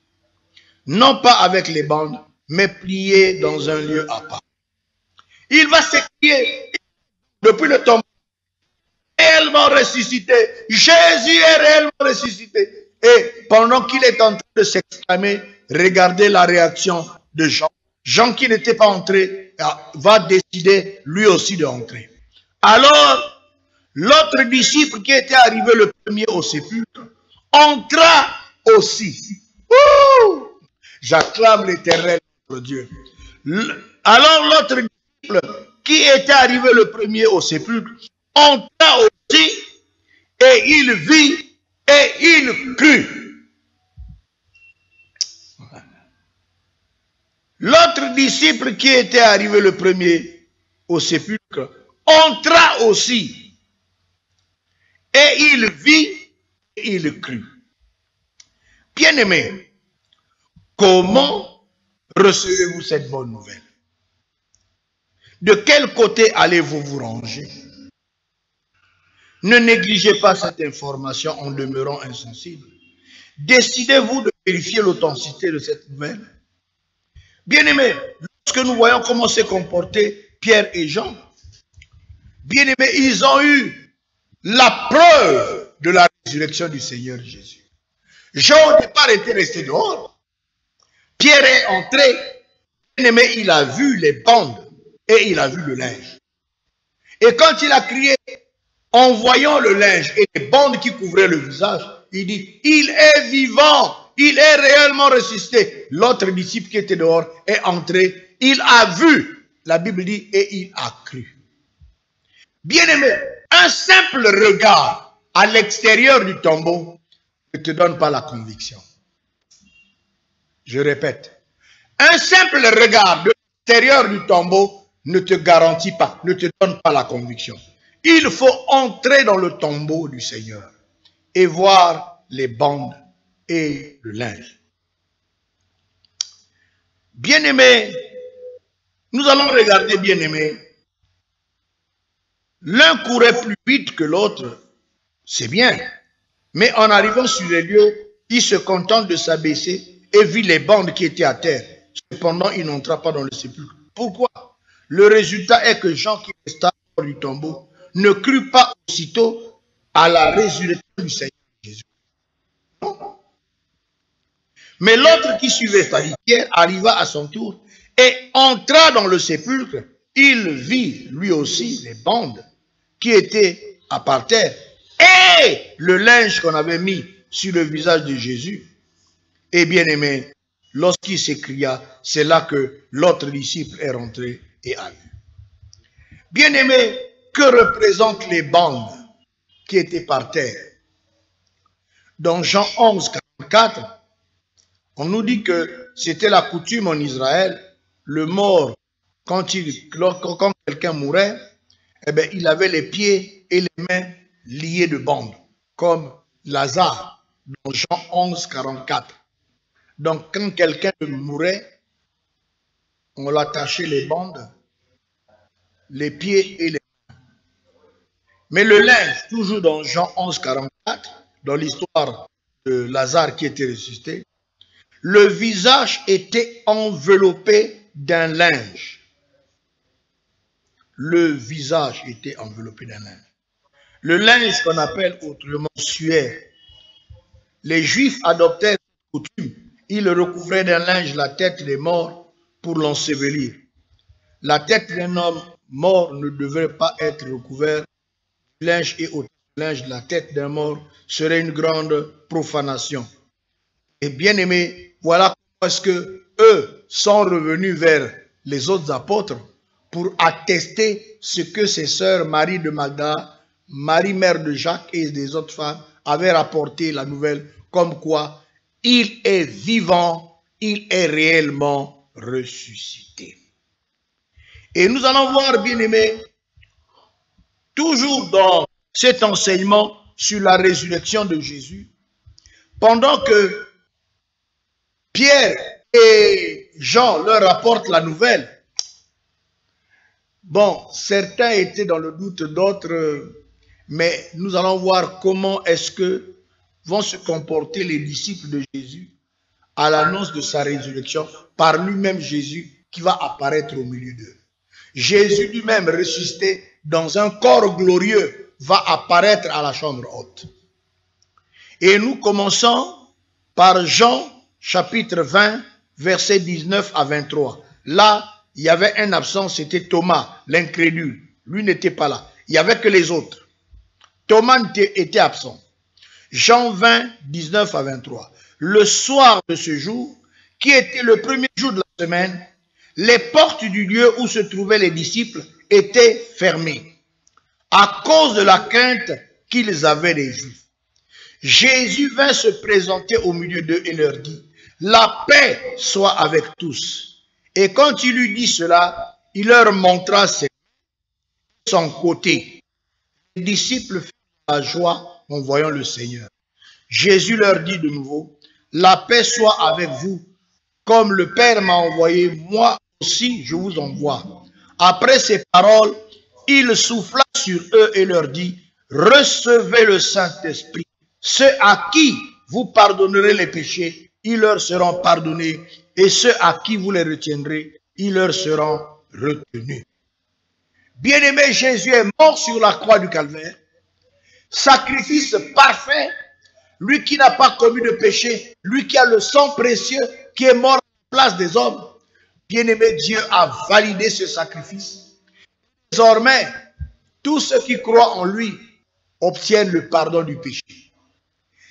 Non pas avec les bandes, mais plié dans un lieu à part. Il va s'écrier depuis le tombeau, réellement ressuscité. Jésus est réellement ressuscité. Et pendant qu'il est en train de s'exclamer, regardez la réaction de Jean. Jean qui n'était pas entré va décider lui aussi d'entrer. Alors, l'autre disciple qui était arrivé le premier au sépulcre entra aussi. Ouh! J'acclame l'Éternel, notre Dieu. Alors l'autre disciple qui était arrivé le premier au sépulcre entra aussi et il vit et il crut. L'autre disciple qui était arrivé le premier au sépulcre entra aussi et il vit et il crut. Bien-aimés, comment recevez-vous cette bonne nouvelle? De quel côté allez-vous vous ranger? Ne négligez pas cette information en demeurant insensible. Décidez-vous de vérifier l'authenticité de cette nouvelle. Bien-aimés, lorsque nous voyons comment s'est comporté Pierre et Jean, bien-aimés, ils ont eu la preuve de la résurrection du Seigneur Jésus. Jean au départ était resté dehors. Pierre est entré. Bien-aimé, il a vu les bandes et il a vu le linge. Et quand il a crié, en voyant le linge et les bandes qui couvraient le visage, il dit, il est vivant, il est réellement ressuscité. L'autre disciple qui était dehors est entré. Il a vu, la Bible dit, et il a cru. Bien-aimé, un simple regard à l'extérieur du tombeau ne te donne pas la conviction. Je répète, un simple regard de l'extérieur du tombeau ne te garantit pas, ne te donne pas la conviction. Il faut entrer dans le tombeau du Seigneur et voir les bandes et le linge. Bien-aimé, nous allons regarder, bien-aimé, l'un courait plus vite que l'autre, c'est bien, mais en arrivant sur les lieux, il se contente de s'abaisser et vit les bandes qui étaient à terre. Cependant, il n'entra pas dans le sépulcre. Pourquoi? Le résultat est que Jean qui resta hors du tombeau ne crut pas aussitôt à la résurrection du Seigneur Jésus. Mais l'autre qui suivait, c'est-à-dire Pierre, arriva à son tour et entra dans le sépulcre. Il vit lui aussi les bandes qui étaient à par terre et le linge qu'on avait mis sur le visage de Jésus. Et bien aimé, lorsqu'il s'écria, c'est là que l'autre disciple est rentré et a vu. Bien aimé, que représentent les bandes qui étaient par terre? Dans Jean 11, 44, on nous dit que c'était la coutume en Israël, le mort, quand quelqu'un mourait, eh bien, il avait les pieds et les mains liés de bandes, comme Lazare, dans Jean 11, 44. Donc, quand quelqu'un mourait, on l'attachait les bandes, les pieds et les mains. Mais le linge, toujours dans Jean 11, 44, dans l'histoire de Lazare qui était ressuscité, le visage était enveloppé d'un linge. Le visage était enveloppé d'un linge. Le linge qu'on appelle autrement suaire. Les Juifs adoptaient cette coutume. Ils recouvraient d'un linge la tête des morts pour l'ensevelir. La tête d'un homme mort ne devrait pas être recouverte du linge et au linge de la tête d'un mort serait une grande profanation. Et bien aimé, voilà comment est-ce que eux sont revenus vers les autres apôtres pour attester ce que ses sœurs Marie de Magdala, Marie mère de Jacques et des autres femmes avaient rapporté la nouvelle comme quoi il est vivant, il est réellement ressuscité. Et nous allons voir, bien aimé, toujours dans cet enseignement sur la résurrection de Jésus, pendant que Pierre et Jean leur rapportent la nouvelle. Bon, certains étaient dans le doute, d'autres, mais nous allons voir comment est-ce que vont se comporter les disciples de Jésus à l'annonce de sa résurrection par lui-même Jésus qui va apparaître au milieu d'eux. Jésus lui-même ressuscité dans un corps glorieux va apparaître à la chambre haute. Et nous commençons par Jean chapitre 20, versets 19 à 23. Là, il y avait un absent, c'était Thomas, l'incrédule. Lui n'était pas là. Il n'y avait que les autres. Thomas était absent. Jean 20, 19 à 23. Le soir de ce jour, qui était le premier jour de la semaine, les portes du lieu où se trouvaient les disciples étaient fermées à cause de la crainte qu'ils avaient des Juifs. Jésus vint se présenter au milieu d'eux et leur dit, « La paix soit avec tous. » Et quand il eut dit cela, il leur montra son côté. Les disciples firent la joie en voyant le Seigneur. Jésus leur dit de nouveau, « La paix soit avec vous. Comme le Père m'a envoyé, moi aussi je vous envoie. » Après ces paroles, il souffla sur eux et leur dit, « Recevez le Saint-Esprit. Ceux à qui vous pardonnerez les péchés, ils leur seront pardonnés. Et ceux à qui vous les retiendrez, ils leur seront retenus. » Bien-aimé, Jésus est mort sur la croix du Calvaire. Sacrifice parfait. Lui qui n'a pas commis de péché, lui qui a le sang précieux, qui est mort à la place des hommes. Bien-aimé, Dieu a validé ce sacrifice. Désormais, tous ceux qui croient en lui obtiennent le pardon du péché.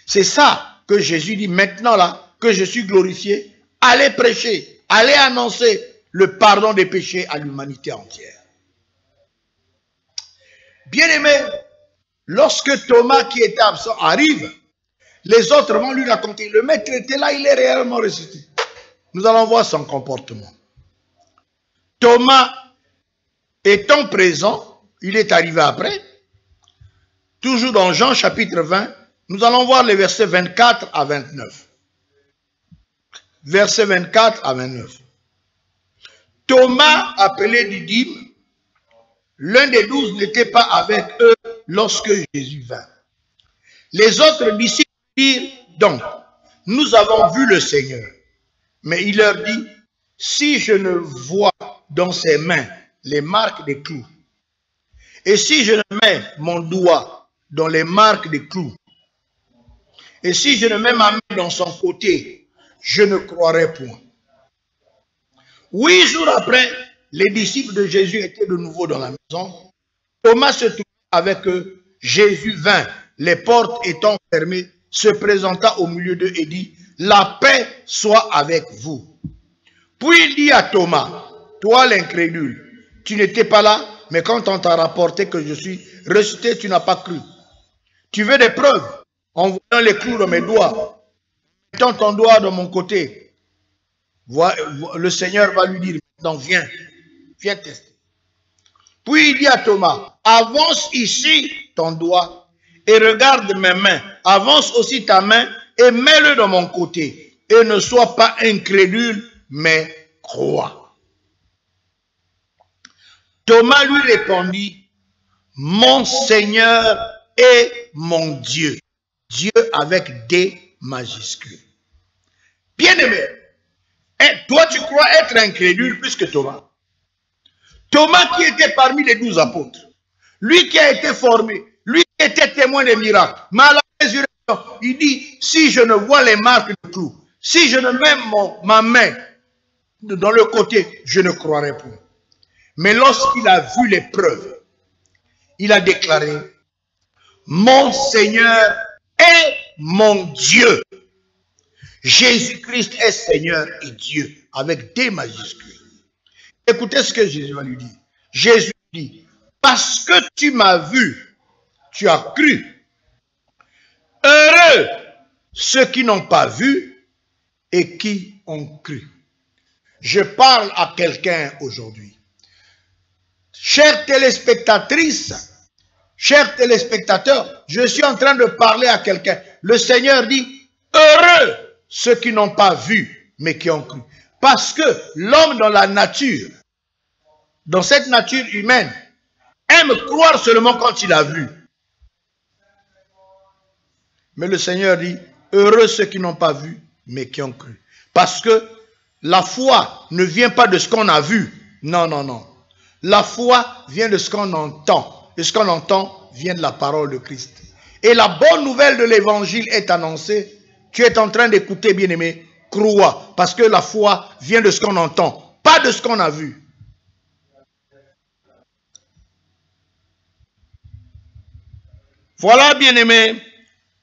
C'est ça que Jésus dit maintenant là. que je suis glorifié, allez prêcher, allez annoncer le pardon des péchés à l'humanité entière. Bien-aimé, lorsque Thomas qui était absent arrive, les autres vont lui raconter, le maître était là, il est réellement ressuscité. Nous allons voir son comportement. Thomas étant présent, il est arrivé après, toujours dans Jean chapitre 20, nous allons voir les versets 24 à 29. Versets 24 à 29. Thomas, appelé Didyme, l'un des 12 n'était pas avec eux lorsque Jésus vint. Les autres disciples dirent donc, nous avons vu le Seigneur. Mais il leur dit, si je ne vois dans ses mains les marques des clous, et si je ne mets mon doigt dans les marques des clous, et si je ne mets ma main dans son côté, je ne croirai point. 8 jours après, les disciples de Jésus étaient de nouveau dans la maison. Thomas se trouvait avec eux. Jésus vint, les portes étant fermées, se présenta au milieu d'eux et dit, la paix soit avec vous. Puis il dit à Thomas, toi l'incrédule, tu n'étais pas là, mais quand on t'a rapporté que je suis ressuscité, tu n'as pas cru. Tu veux des preuves? En voyant les clous dans mes doigts, mettant ton doigt dans mon côté, le Seigneur va lui dire, maintenant viens tester. Puis il dit à Thomas, avance ici ton doigt et regarde mes mains. Avance aussi ta main et mets-le dans mon côté. Et ne sois pas incrédule, mais crois. Thomas lui répondit, mon Seigneur et mon Dieu. Dieu avec D majuscules. Bien-aimé, toi tu crois être incrédule plus que Thomas. Thomas qui était parmi les 12 apôtres, lui qui a été formé, lui qui était témoin des miracles, mais à la résurrection, il dit, si je ne vois les marques de clous, si je ne mets ma main dans le côté, je ne croirai point. Mais lorsqu'il a vu les preuves, il a déclaré, mon Seigneur est mon Dieu. Jésus-Christ est Seigneur et Dieu, avec des majuscules. Écoutez ce que Jésus va lui dire. Jésus dit, parce que tu m'as vu, tu as cru. Heureux ceux qui n'ont pas vu et qui ont cru. Je parle à quelqu'un aujourd'hui. Chères téléspectatrices, chers téléspectateurs, je suis en train de parler à quelqu'un. Le Seigneur dit, heureux ceux qui n'ont pas vu, mais qui ont cru. Parce que l'homme dans la nature, dans cette nature humaine, aime croire seulement quand il a vu. Mais le Seigneur dit, heureux ceux qui n'ont pas vu, mais qui ont cru. Parce que la foi ne vient pas de ce qu'on a vu. Non, non, non. La foi vient de ce qu'on entend. Et ce qu'on entend vient de la parole de Christ. Et la bonne nouvelle de l'évangile est annoncée. Tu es en train d'écouter, bien-aimé, crois. Parce que la foi vient de ce qu'on entend, pas de ce qu'on a vu. Voilà, bien-aimé,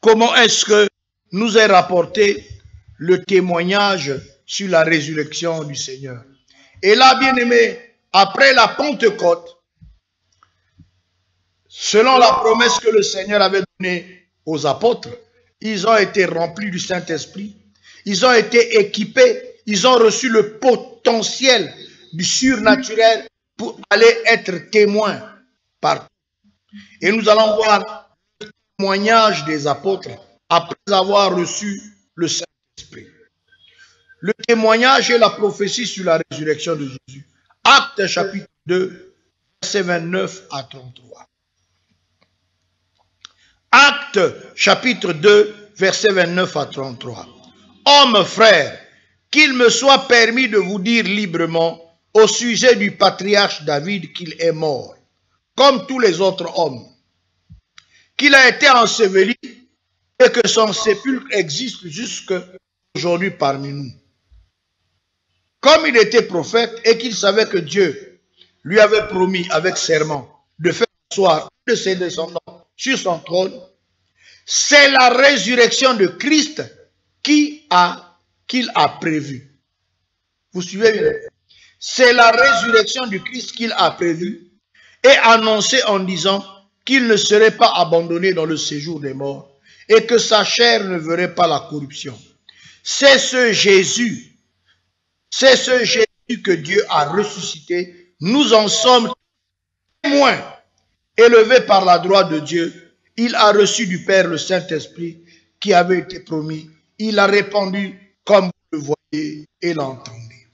comment est-ce que nous est rapporté le témoignage sur la résurrection du Seigneur. Et là, bien-aimé, après la Pentecôte, selon la promesse que le Seigneur avait donnée aux apôtres, ils ont été remplis du Saint-Esprit, ils ont été équipés, ils ont reçu le potentiel du surnaturel pour aller être témoins partout. Et nous allons voir le témoignage des apôtres après avoir reçu le Saint-Esprit. Le témoignage et la prophétie sur la résurrection de Jésus. Actes chapitre 2, versets 29 à 33. Actes chapitre 2, versets 29 à 33. Hommes, frères, qu'il me soit permis de vous dire librement au sujet du patriarche David qu'il est mort, comme tous les autres hommes, qu'il a été enseveli et que son sépulcre existe jusqu'à aujourd'hui parmi nous. Comme il était prophète et qu'il savait que Dieu lui avait promis avec serment de faire asseoir un de ses descendants sur son trône, c'est la résurrection de Christ qui a qu'il a prévue. Vous suivez bien? C'est la résurrection du Christ qu'il a prévue et annoncé en disant qu'il ne serait pas abandonné dans le séjour des morts et que sa chair ne verrait pas la corruption. C'est ce Jésus que Dieu a ressuscité. Nous en sommes témoins. Élevé par la droite de Dieu, il a reçu du Père le Saint-Esprit qui avait été promis. Il l'a répandu comme vous le voyez et l'entendez.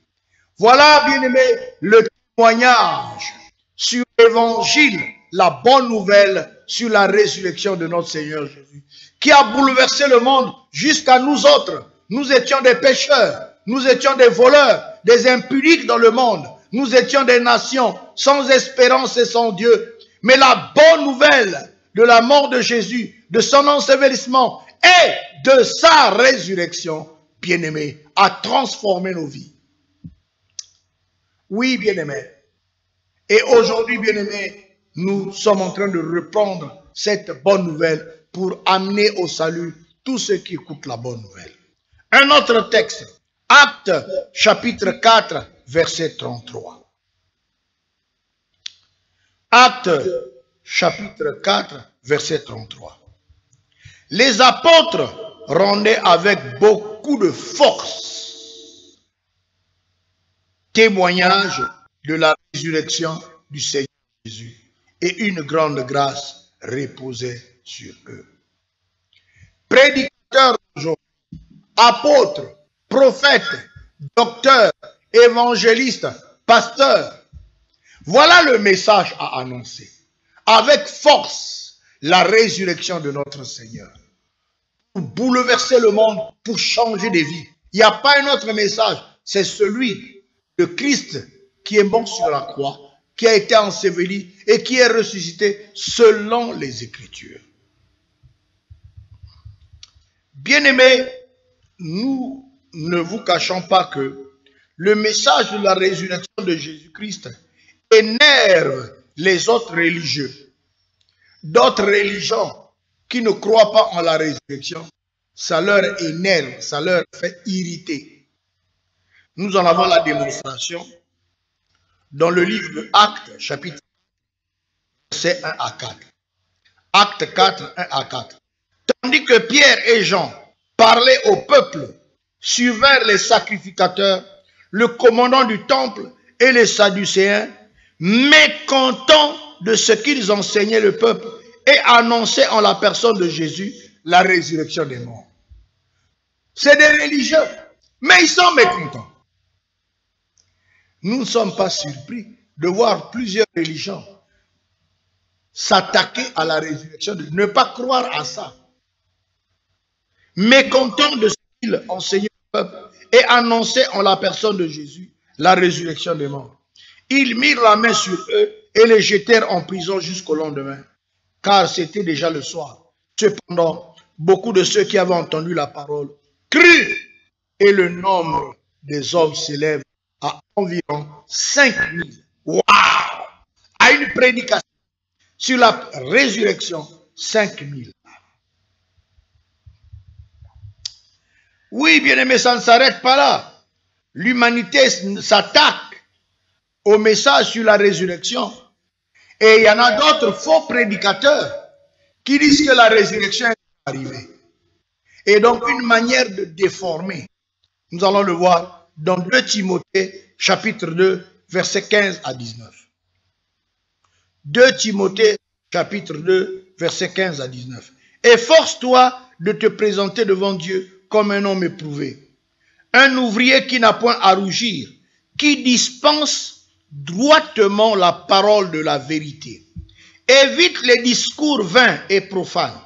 Voilà, bien-aimés, le témoignage sur l'évangile, la bonne nouvelle sur la résurrection de notre Seigneur Jésus, qui a bouleversé le monde jusqu'à nous autres. Nous étions des pécheurs, nous étions des voleurs, des impudiques dans le monde. Nous étions des nations sans espérance et sans Dieu. Mais la bonne nouvelle de la mort de Jésus, de son ensevelissement et de sa résurrection, bien-aimés, a transformé nos vies. Oui, bien-aimés. Et aujourd'hui, bien-aimés, nous sommes en train de reprendre cette bonne nouvelle pour amener au salut tous ceux qui écoutent la bonne nouvelle. Un autre texte, Actes chapitre 4, verset 33. Actes chapitre 4, verset 33. Les apôtres rendaient avec beaucoup de force témoignage de la résurrection du Seigneur Jésus et une grande grâce reposait sur eux. Prédicateurs aujourd'hui, apôtres, prophètes, docteurs, évangélistes, pasteurs, voilà le message à annoncer. Avec force, la résurrection de notre Seigneur. Pour bouleverser le monde, pour changer des vies. Il n'y a pas un autre message. C'est celui de Christ qui est mort sur la croix, qui a été enseveli et qui est ressuscité selon les Écritures. Bien-aimés, nous ne vous cachons pas que le message de la résurrection de Jésus-Christ énerve les autres religieux. D'autres religions qui ne croient pas en la résurrection, ça leur énerve, ça leur fait irriter. Nous en avons la démonstration dans le livre de Actes, chapitre 4, verset 1 à 4. Actes 4, 1 à 4. Tandis que Pierre et Jean parlaient au peuple, suivèrent les sacrificateurs, le commandant du temple et les Sadducéens, mécontents de ce qu'ils enseignaient le peuple et annonçaient en la personne de Jésus la résurrection des morts. C'est des religieux, mais ils sont mécontents. Nous ne sommes pas surpris de voir plusieurs religions s'attaquer à la résurrection, de ne pas croire à ça. Mécontents de ce qu'ils enseignaient le peuple et annonçaient en la personne de Jésus la résurrection des morts. Ils mirent la main sur eux et les jetèrent en prison jusqu'au lendemain, car c'était déjà le soir. Cependant, beaucoup de ceux qui avaient entendu la parole crurent, et le nombre des hommes s'élève à environ 5000. Waouh! À une prédication sur la résurrection, 5000. Oui, bien-aimé, ça ne s'arrête pas là. L'humanité s'attaque au message sur la résurrection. Et il y en a d'autres faux prédicateurs qui disent que la résurrection est arrivée. Et donc une manière de déformer. Nous allons le voir dans 2 Timothée, chapitre 2, versets 15 à 19. 2 Timothée, chapitre 2, versets 15 à 19. Efforce-toi de te présenter devant Dieu comme un homme éprouvé, un ouvrier qui n'a point à rougir, qui dispense droitement la parole de la vérité. Évite les discours vains et profanes,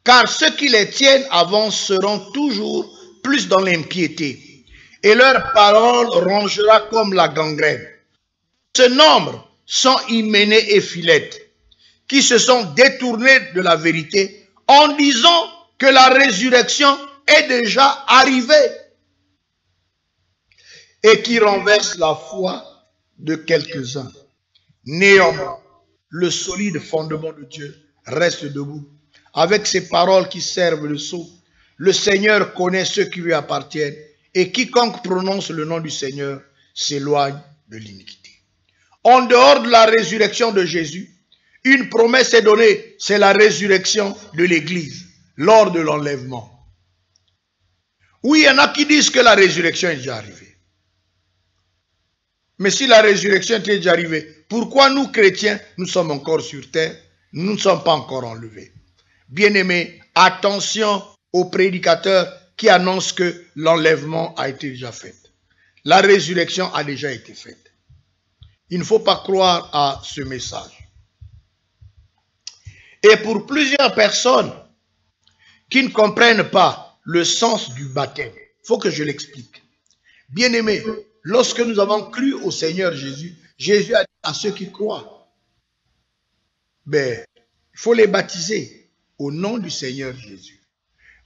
car ceux qui les tiennent avanceront toujours plus dans l'impiété, et leur parole rongera comme la gangrène. Ce nombre sont Hyménée et Philette, qui se sont détournés de la vérité en disant que la résurrection est déjà arrivée et qui renversent la foi de quelques-uns. Néanmoins, le solide fondement de Dieu reste debout. Avec ses paroles qui servent de sceau, le Seigneur connaît ceux qui lui appartiennent. et quiconque prononce le nom du Seigneur s'éloigne de l'iniquité. En dehors de la résurrection de Jésus, une promesse est donnée, c'est la résurrection de l'Église lors de l'enlèvement. Oui, il y en a qui disent que la résurrection est déjà arrivée. Mais si la résurrection était déjà arrivée, pourquoi nous, chrétiens, nous sommes encore sur terre, nous ne sommes pas encore enlevés? Bien-aimés, attention aux prédicateurs qui annoncent que l'enlèvement a été déjà fait. La résurrection a déjà été faite. Il ne faut pas croire à ce message. Et pour plusieurs personnes qui ne comprennent pas le sens du baptême, il faut que je l'explique. Bien-aimés, lorsque nous avons cru au Seigneur Jésus, Jésus a dit à ceux qui croient, ben, il faut les baptiser au nom du Seigneur Jésus.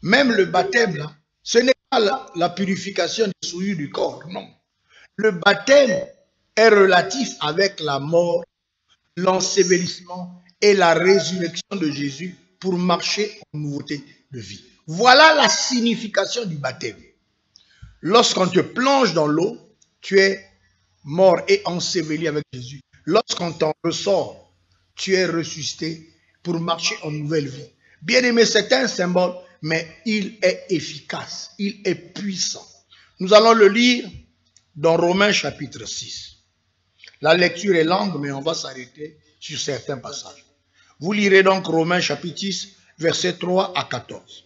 Même le baptême, là, ce n'est pas la purification des souillures du corps, non. Le baptême est relatif avec la mort, l'ensevelissement et la résurrection de Jésus pour marcher en nouveauté de vie. Voilà la signification du baptême. Lorsqu'on te plonge dans l'eau, tu es mort et enseveli avec Jésus. Lorsqu'on t'en ressort, tu es ressuscité pour marcher en nouvelle vie. Bien-aimé, c'est un symbole, mais il est efficace, il est puissant. Nous allons le lire dans Romains chapitre 6. La lecture est longue, mais on va s'arrêter sur certains passages. Vous lirez donc Romains chapitre 6, versets 3 à 14.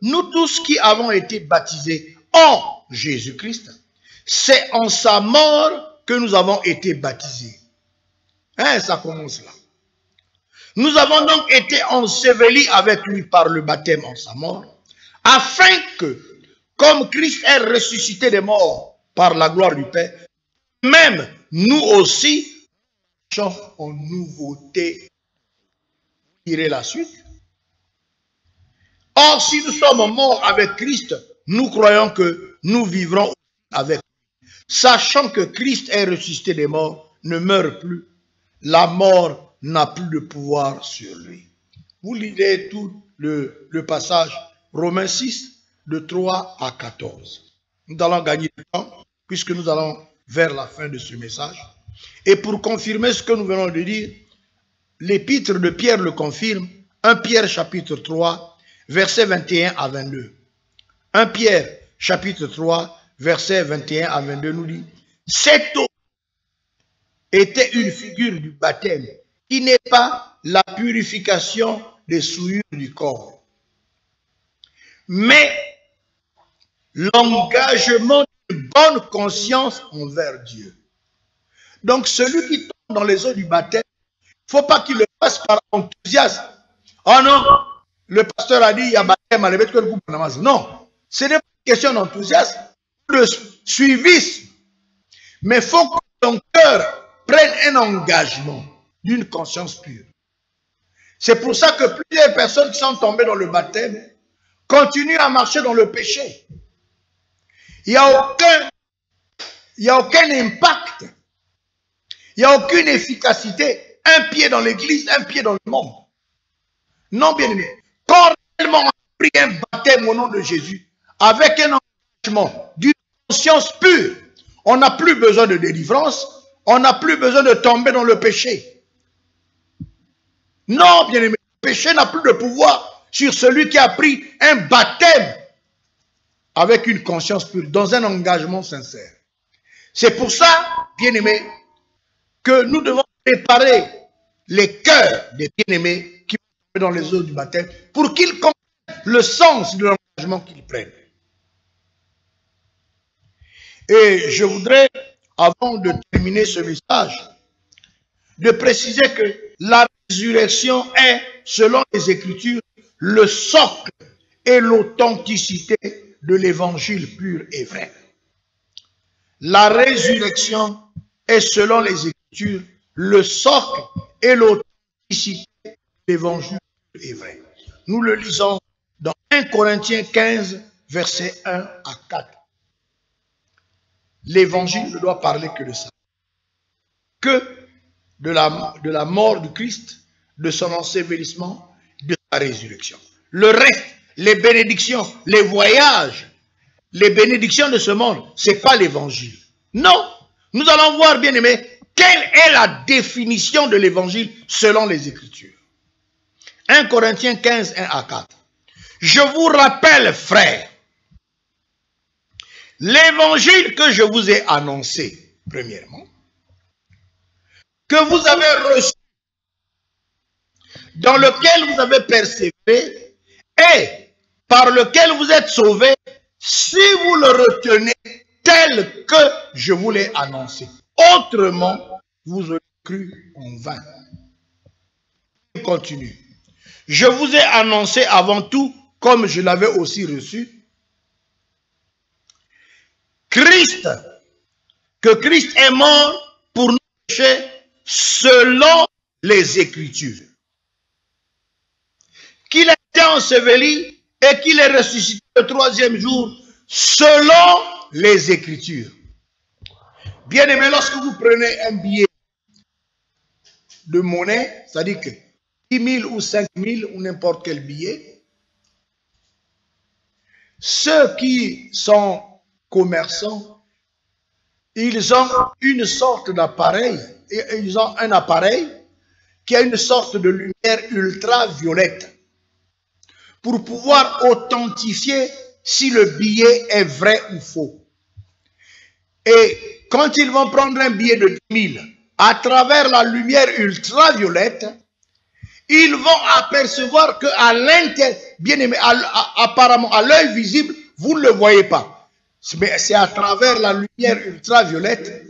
Nous tous qui avons été baptisés en Jésus-Christ, c'est en sa mort que nous avons été baptisés. Hein, ça commence là. Nous avons donc été ensevelis avec lui par le baptême en sa mort, afin que, comme Christ est ressuscité des morts par la gloire du Père, même nous aussi, marchons en nouveauté. Vous lirez la suite. Or, si nous sommes morts avec Christ, nous croyons que nous vivrons avec lui. Sachant que Christ est ressuscité des morts, ne meurt plus. La mort n'a plus de pouvoir sur lui. Vous lisez tout le passage Romains 6, de 3 à 14. Nous allons gagner du temps, puisque nous allons vers la fin de ce message. Et pour confirmer ce que nous venons de dire, l'épître de Pierre le confirme, 1 Pierre chapitre 3, versets 21 à 22. 1 Pierre chapitre 3, versets 21 à 22 nous dit, cette eau était une figure du baptême, qui n'est pas la purification des souillures du corps, mais l'engagement d'une bonne conscience envers Dieu. Donc celui qui tombe dans les eaux du baptême, il ne faut pas qu'il le fasse par enthousiasme. Oh non, le pasteur a dit il y a baptême à l'évêque que le groupe namaz. Non, ce n'est pas une question d'enthousiasme, de suivisme. Mais il faut que ton cœur prenne un engagement d'une conscience pure. C'est pour ça que plusieurs personnes qui sont tombées dans le baptême continuent à marcher dans le péché. Il n'y a aucun impact. Il n'y a aucune efficacité. Un pied dans l'église, un pied dans le monde. Non, bien aimé. Quand réellement on a pris un baptême au nom de Jésus, avec un engagement d'une conscience pure, on n'a plus besoin de délivrance, on n'a plus besoin de tomber dans le péché. Non, bien aimé. Le péché n'a plus de pouvoir sur celui qui a pris un baptême avec une conscience pure, dans un engagement sincère. C'est pour ça, bien aimé, que nous devons préparer les cœurs des bien-aimés qui vont dans les eaux du baptême pour qu'ils comprennent le sens de l'engagement qu'ils prennent. Et je voudrais, avant de terminer ce message, de préciser que la résurrection est, selon les Écritures, le socle et l'authenticité de l'évangile pur et vrai. La résurrection est, selon les Écritures, le socle et l'authenticité de l'évangile pur et vrai. Nous le lisons dans 1 Corinthiens 15, versets 1 à 4. L'évangile ne doit parler que de ça. Que de la mort du Christ, de son ensevelissement, de sa résurrection. Le reste, les bénédictions, les voyages, les bénédictions de ce monde, ce n'est pas l'évangile. Non, nous allons voir, bien aimé, quelle est la définition de l'évangile selon les Écritures. 1 Corinthiens 15, 1 à 4. Je vous rappelle, frères, l'évangile que je vous ai annoncé, premièrement, que vous avez reçu, dans lequel vous avez persévéré et par lequel vous êtes sauvés, si vous le retenez tel que je vous l'ai annoncé. Autrement, vous aurez cru en vain. Il continue. Je vous ai annoncé avant tout, comme je l'avais aussi reçu, que Christ est mort pour nos péchés selon les Écritures. Qu'il a été enseveli et qu'il est ressuscité le troisième jour selon les Écritures. Bien aimé, lorsque vous prenez un billet de monnaie, c'est-à-dire que 10 000 ou 5 000 ou n'importe quel billet, ceux qui sont commerçants, ils ont une sorte d'appareil, ils ont un appareil qui a une sorte de lumière ultraviolette pour pouvoir authentifier si le billet est vrai ou faux. Et quand ils vont prendre un billet de 10 000, à travers la lumière ultraviolette, ils vont apercevoir qu'à l'intérieur, bien aimé, apparemment à l'œil visible, vous ne le voyez pas. Mais c'est à travers la lumière ultraviolette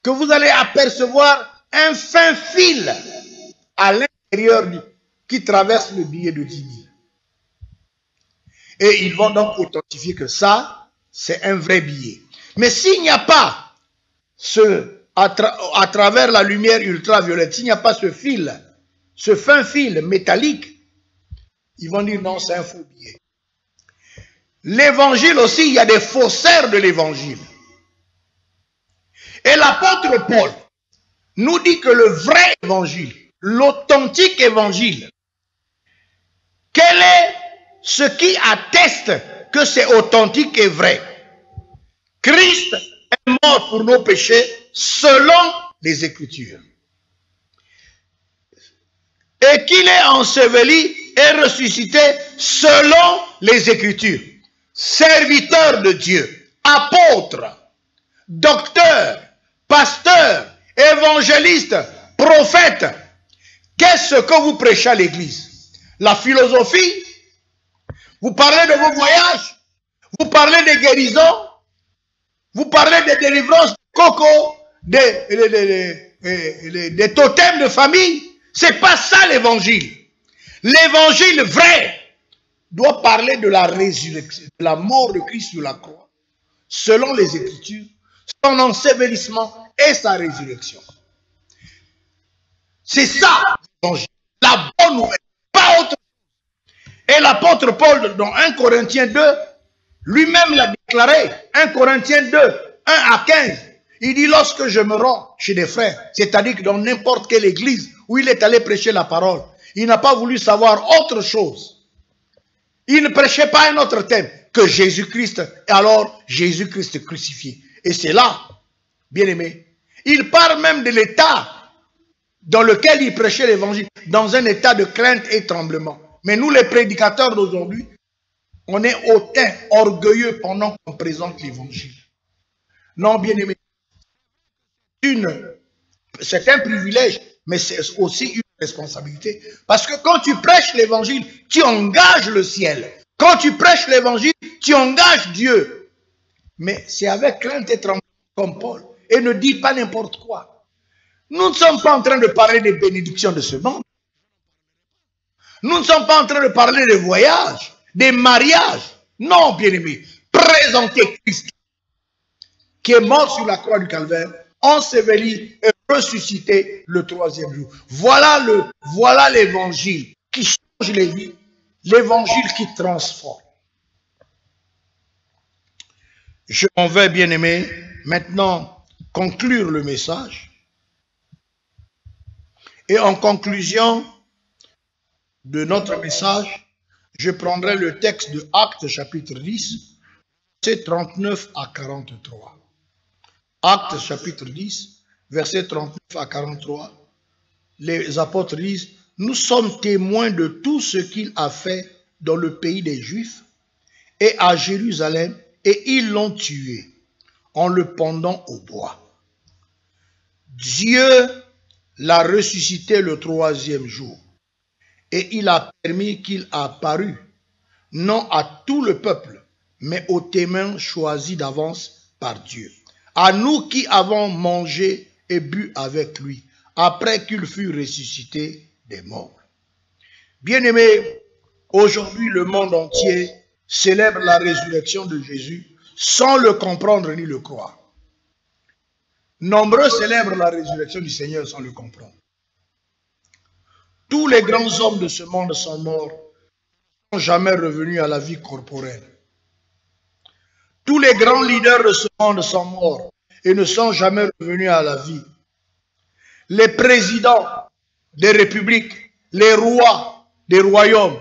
que vous allez apercevoir un fin fil à l'intérieur qui traverse le billet de 10 000. Et ils vont donc authentifier que ça, c'est un vrai billet. Mais s'il n'y a pas à travers la lumière ultraviolette, s'il n'y a pas ce fil, ce fin fil métallique, ils vont dire non, c'est un faux billet. L'évangile aussi, il y a des faussaires de l'évangile. Et l'apôtre Paul nous dit que le vrai évangile, l'authentique évangile, quel est ce qui atteste que c'est authentique et vrai? Christ est mort pour nos péchés selon les Écritures. Et qu'il est enseveli et ressuscité selon les Écritures. Serviteur de Dieu, apôtre, docteur, pasteur, évangéliste, prophète. Qu'est-ce que vous prêchez à l'église? La philosophie? Vous parlez de vos voyages? Vous parlez des guérisons? Vous parlez des délivrances de coco, des totems de famille? C'est pas ça l'évangile. L'évangile vrai doit parler de la résurrection, de la mort de Christ sur la croix, selon les Écritures, son ensevelissement et sa résurrection. C'est ça l'évangile, la bonne nouvelle, pas autre chose. Et l'apôtre Paul, dans 1 Corinthiens 2, lui-même l'a déclaré, 1 Corinthiens 2, 1 à 15, il dit, lorsque je me rends chez des frères, c'est-à-dire que dans n'importe quelle église où il est allé prêcher la parole, il n'a pas voulu savoir autre chose. Il ne prêchait pas un autre thème que Jésus-Christ, et alors Jésus-Christ crucifié. Et c'est là, bien aimé, il parle même de l'état dans lequel il prêchait l'évangile, dans un état de crainte et tremblement. Mais nous, les prédicateurs d'aujourd'hui, on est hautain, orgueilleux pendant qu'on présente l'évangile. Non, bien aimé, c'est un privilège, mais c'est aussi une responsabilité. Parce que quand tu prêches l'évangile, tu engages le ciel. Quand tu prêches l'évangile, tu engages Dieu. Mais c'est avec crainte et tremblement comme Paul. Et ne dis pas n'importe quoi. Nous ne sommes pas en train de parler des bénédictions de ce monde. Nous ne sommes pas en train de parler des voyages, des mariages. Non, bien-aimé. Présenter Christ, qui est mort sur la croix du Calvaire, enseveli et ressuscité le troisième jour. Voilà l'évangile qui change les vies, l'évangile qui transforme. Je m'en vais, bien-aimé, maintenant conclure le message. Et en conclusion de notre message, je prendrai le texte de Actes chapitre 10, versets 39 à 43. Actes chapitre 10, versets 39 à 43. Les apôtres disent, nous sommes témoins de tout ce qu'il a fait dans le pays des Juifs et à Jérusalem, et ils l'ont tué en le pendant au bois. Dieu l'a ressuscité le 3e jour, et il a permis qu'il apparût, non à tout le peuple, mais aux témoins choisis d'avance par Dieu, à nous qui avons mangé et bu avec lui, après qu'il fut ressuscité des morts. Bien-aimés, aujourd'hui le monde entier célèbre la résurrection de Jésus sans le comprendre ni le croire. Nombreux célèbrent la résurrection du Seigneur sans le comprendre. Tous les grands hommes de ce monde sont morts, ne sont jamais revenus à la vie corporelle. Tous les grands leaders de ce monde sont morts et ne sont jamais revenus à la vie. Les présidents des républiques, les rois des royaumes,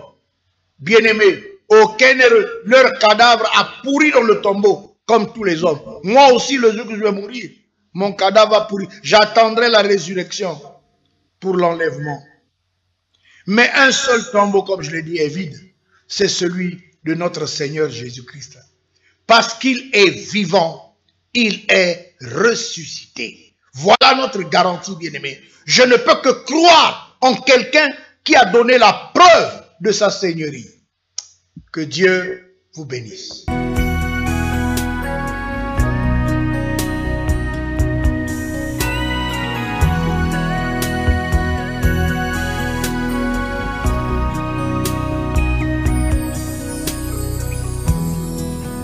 bien-aimés, aucun de leur cadavre a pourri dans le tombeau, comme tous les hommes. Moi aussi, le jour que je vais mourir, mon cadavre a pourri. J'attendrai la résurrection pour l'enlèvement. Mais un seul tombeau, comme je l'ai dit, est vide. C'est celui de notre Seigneur Jésus-Christ. Parce qu'il est vivant, il est ressuscité. Voilà notre garantie, bien-aimé. Je ne peux que croire en quelqu'un qui a donné la preuve de sa seigneurie. Que Dieu vous bénisse.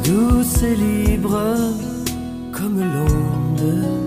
Douce et libre comme l'onde,